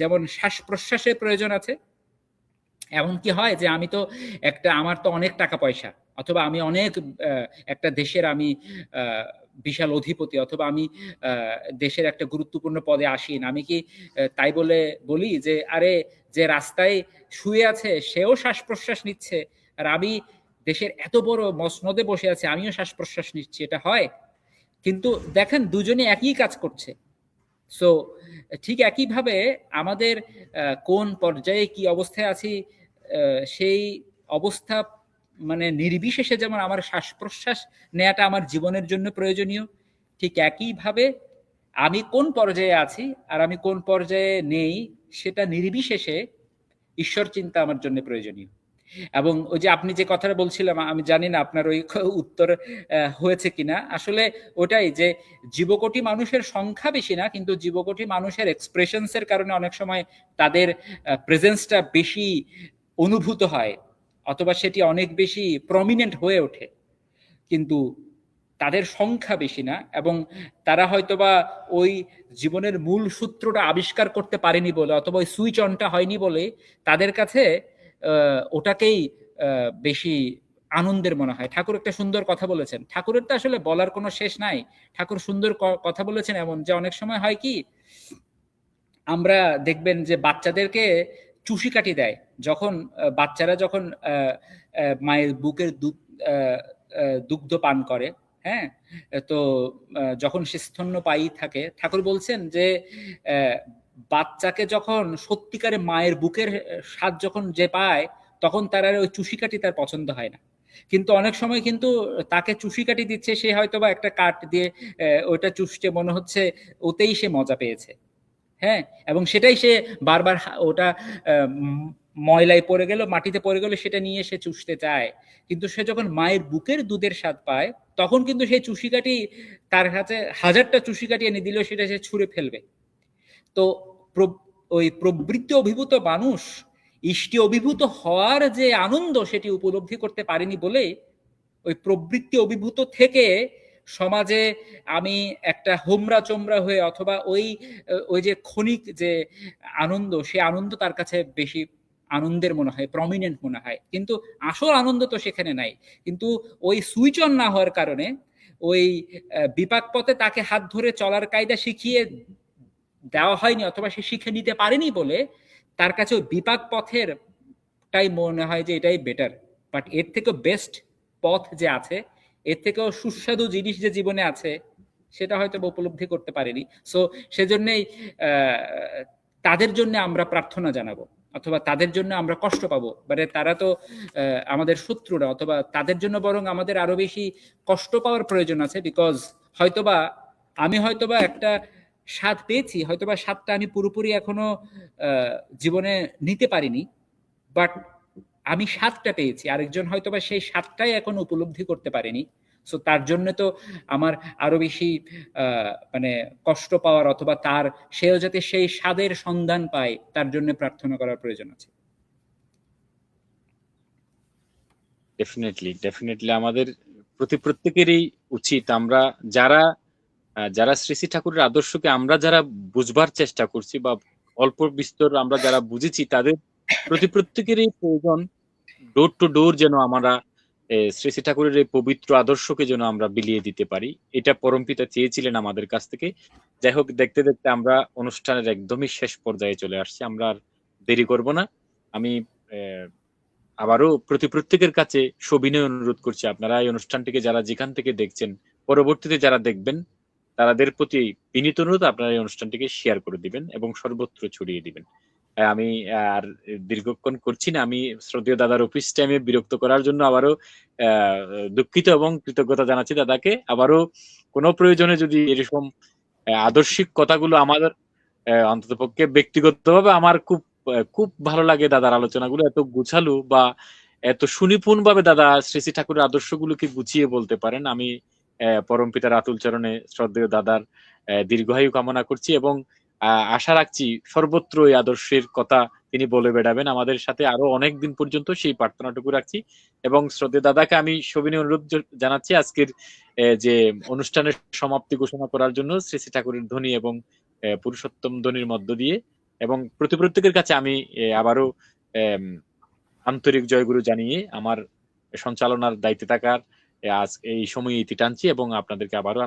যেমন শ্বাস প্রশ্বাসের প্রয়োজন আছে, এমন কি হয় যে আমি তো আমার তো অনেক টাকা পয়সা, অথবা আমি অনেক একটা দেশের আমি বিশাল অধিপতি, অথবা আমি দেশের একটা গুরুত্বপূর্ণ পদে আসীন, আমি কি তাই বলি যে আরে যে রাস্তায় শুয়ে আছে সেও শ্বাস প্রশ্বাস নিচ্ছে, আর আমি দেশের এত বড় মসনদে বসে আছি আমিও শ্বাস প্রশ্বাস নিচ্ছি? এটা হয়? কিন্তু দেখেন দুজনে একই কাজ করছে। সো ঠিক একইভাবে আমাদের কোন পর্যায়ে কি অবস্থায় আছি সেই অবস্থা মানে নির্বিশেষে, যেমন আমার শ্বাস প্রশ্বাস নেওয়াটা আমার জীবনের জন্য প্রয়োজনীয়, ঠিক একইভাবে আমি কোন পর্যায়ে আছি আর আমি কোন পর্যায়ে নেই সেটা নির্বিশেষে ঈশ্বর চিন্তা আমার জন্য প্রয়োজনীয়। এবং ওই যে আপনি যে কথাটা বলছিলাম, আমি জানি না আপনার ওই উত্তর হয়েছে কিনা, আসলে ওটাই যে জীবকোটি মানুষের সংখ্যা বেশি না, কিন্তু জীবকোটি মানুষের এক্সপ্রেশনসের কারণে অনেক সময় তাদের প্রেজেন্সটা বেশি অনুভূত হয়, অথবা সেটি অনেক বেশি প্রমিনেন্ট হয়ে ওঠে, কিন্তু তাদের সংখ্যা বেশি না। এবং তারা হয়তোবা ওই জীবনের মূল সূত্রটা আবিষ্কার করতে পারেনি বলে, অথবা ওই সুইচ অনটা হয়নি বলে তাদের কাছে ওটাকেই বেশি আনন্দের মনে হয়। ঠাকুর একটা সুন্দর কথা বলেছেন, ঠাকুরের তো আসলে বলার কোনো শেষ নাই। ঠাকুর সুন্দর কথা বলেছেন এমন যে অনেক সময় হয় কি, আমরা দেখবেন যে বাচ্চাদেরকে চুষি কাটি দেয় যখন বাচ্চারা যখন মায়ের বুকের দুগ্ধ পান করে। হ্যাঁ, তো যখন সে স্তন্যপায়ী থাকে, ঠাকুর বলছেন যে বাচ্চাকে যখন সত্যিকারে মায়ের বুকের স্বাদ যখন যে পায়, তখন তার আর ওই চুষিকাটি তার পছন্দ হয় না। কিন্তু অনেক সময় কিন্তু তাকে চুষিকাটি দিচ্ছে, সে হয়তো বা একটা কাঠ দিয়ে ওইটা চুষছে, মনে হচ্ছে ওতেই সে মজা পেয়েছে। হ্যাঁ, এবং সেটাই সে বারবার ওটা ময়লায় পড়ে গেল, মাটিতে পড়ে গেল, সেটা নিয়ে সে চুষতে চায়। কিন্তু সে যখন মায়ের বুকের দুধের স্বাদ পায়, তখন কিন্তু সেই চুষিকাটি তার কাছে হাজারটা চুষিকাটি এনে দিলেও সেটা সে ছুঁড়ে ফেলবে। তো ওই প্রবৃত্তি অভিভূত মানুষ ইষ্টি অভিভূত হওয়ার যে আনন্দ সেটি উপলব্ধি করতে পারেনি বলে ওই প্রবৃত্তি অভিভূত থেকে সমাজে আমি একটা হোমরা চোমরা হয়ে, অথবা ওই যে ক্ষণিক যে আনন্দ, সে আনন্দ তার কাছে বেশি আনন্দের মনে হয়, প্রমিনেন্ট মনে হয়, কিন্তু আসল আনন্দ তো সেখানে নাই। কিন্তু ওই সুইচ অন না হওয়ার কারণে, ওই বিপাক পথে তাকে হাত ধরে চলার কায়দা শিখিয়ে দেওয়া হয়নি, অথবা সে শিখে নিতে পারেনি বলে তার কাছে ওই বিপাক পথের টাই মনে হয় যে এটাই বেটার। বাট এর থেকে বেস্ট পথ যে আছে, এর থেকেও সুস্বাদু জিনিস যে জীবনে আছে, সেটা হয়তো উপলব্ধি করতে পারেনি। সো সেজন্যই তাদের জন্য আমরা প্রার্থনা জানাবো, অথবা তাদের জন্য আমরা কষ্ট পাবো, মানে তারা তো আমাদের শত্রুরা, অথবা তাদের জন্য বরং আমাদের আরো বেশি কষ্ট পাওয়ার প্রয়োজন আছে। বিকজ হয়তোবা আমি হয়তোবা একটা স্বাদ পেয়েছি, হয়তোবা স্বাদটা আমি পুরোপুরি এখনো জীবনে নিতে পারিনি, বাট আমি স্বাদটা পেয়েছি, আরেকজন হয়তোবা সেই স্বাদটাই এখন উপলব্ধি করতে পারেনি। সো তার জন্য তো আমার আরো বেশি মানে কষ্ট পাওয়ার, অথবা তার সেও যাতে সেই স্বাদের সন্ধান পায়, তার জন্য প্রার্থনা করার প্রয়োজন আছে। ডেফিনেটলি আমাদের প্রত্যেকেরই উচিত, আমরা যারা শ্রী শ্রী ঠাকুরের আদর্শকে আমরা যারা বুঝবার চেষ্টা করছি, বা অল্প বিস্তর আমরা যারা বুঝেছি, তাদের প্রত্যেকেরই প্রয়োজন ডোর টু ডোর যেন আমরা শ্রী শ্রী ঠাকুরের এই পবিত্র আদর্শকে যেন আমরা বিলিয়ে দিতে পারি। এটা পরমপিতা চেয়েছিলেন আমাদের কাছ থেকে। যাই হোক, দেখতে দেখতে আমরা অনুষ্ঠানের একদমই শেষ পর্যায়ে চলে আসছি, আমরা আর দেরি করব না। আমি আবারও প্রত্যেকের কাছে সবিনয় অনুরোধ করছি, আপনারা এই অনুষ্ঠানটিকে যারা যেখান থেকে দেখছেন, পরবর্তীতে যারা দেখবেন, তাদের প্রতি বিনীত অনুরোধ, আপনারা এই অনুষ্ঠানটিকে শেয়ার করে দিবেন এবং সর্বত্র ছড়িয়ে দিবেন। আমি আর দীর্ঘক্ষণ করছি না, আমি শ্রদ্ধেয় দাদার অফিস টাইমে বিরক্ত করার জন্য আবারও দুঃখিত এবং কৃতজ্ঞতা জানাচ্ছি দাদাকে। আবারও কোনো প্রয়োজনে যদি এরকম আদর্শিক কথাগুলো আমাদের অন্ততপক্ষে ব্যক্তিগতভাবে আমার খুব ভালো লাগে দাদার আলোচনাগুলো, এত গুছালো বা এত সুনিপুণ ভাবে দাদা শ্রী শ্রী ঠাকুরের আদর্শগুলোকে গুছিয়ে বলতে পারেন। আমি পরমপিতার আতুল চরণে শ্রদ্ধেয় দাদার দীর্ঘায়ু কামনা করছি, এবং আশা রাখছি সর্বত্র এই আদর্শের কথা তিনি বলে বেড়াবেন আমাদের সাথে আরো অনেক দিন পর্যন্ত, সেই প্রার্থনাটুকু রাখছি। এবং শ্রদ্ধেয় দাদাকে আমি সবিনয় অনুরোধ জানাচ্ছি আজকের যে অনুষ্ঠানের সমাপ্তি ঘোষণা করার জন্য শ্রী শ্রী ঠাকুরের ধ্বনি এবং পুরুষোত্তম ধ্বনির মধ্য দিয়ে। এবং প্রত্যেকের কাছে আমি আবারও আন্তরিক জয়গুরু জানিয়ে আমার সঞ্চালনার দায়িত্বে থাকার আজ এই সময় ইতি টানছি, এবং আপনাদেরকে আবারও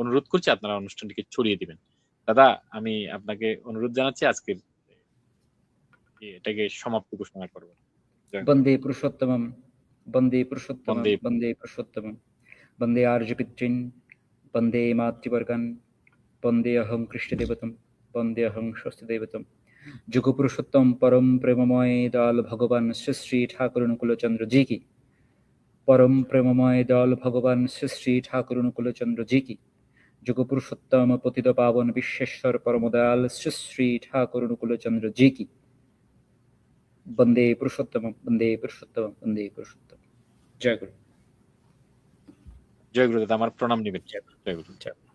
অনুরোধ করছি আপনারা অনুষ্ঠানটিকে ছড়িয়ে দিবেন। দাদা, আমি আপনাকে অনুরোধ জানাচ্ছি আজকের এটাকে সমাপ্তি ঘোষণা করবো। বন্দে পুরুষোত্তমম, বন্দে পুরুষোত্তমম, বন্দে পুরুষোত্তমম, বন্দে আর্যপিতৃন, বন্দে মাতৃবর্গান, বন্দে অহং কৃষ্ণদেবতম, বন্দে অহং স্বস্তিদেবতম। যুগ পুরুষোত্তম পরম প্রেমময় দল ভগবান শ্রী শ্রী ঠাকুর অনুকূলচন্দ্র জি কি। পরম প্রেমময় দল ভগবান শ্রী শ্রী ঠাকুর অনুকূলচন্দ্র জি কি। যুগ পুরুষোত্তম পতিত পাবন বিশ্বেশ্বর পরমদয়াল শ্রী শ্রী ঠাকুর অনুকূল চন্দ্র জি কি। বন্দে পুরুষোত্তম, বন্দে পুরুষোত্তম, বন্দে পুরুষোত্তম। জয় গুরু। জয় গুরু দাদা, আমার প্রণাম নিবেন। জয় গুরু। জয় গুরু। জয়।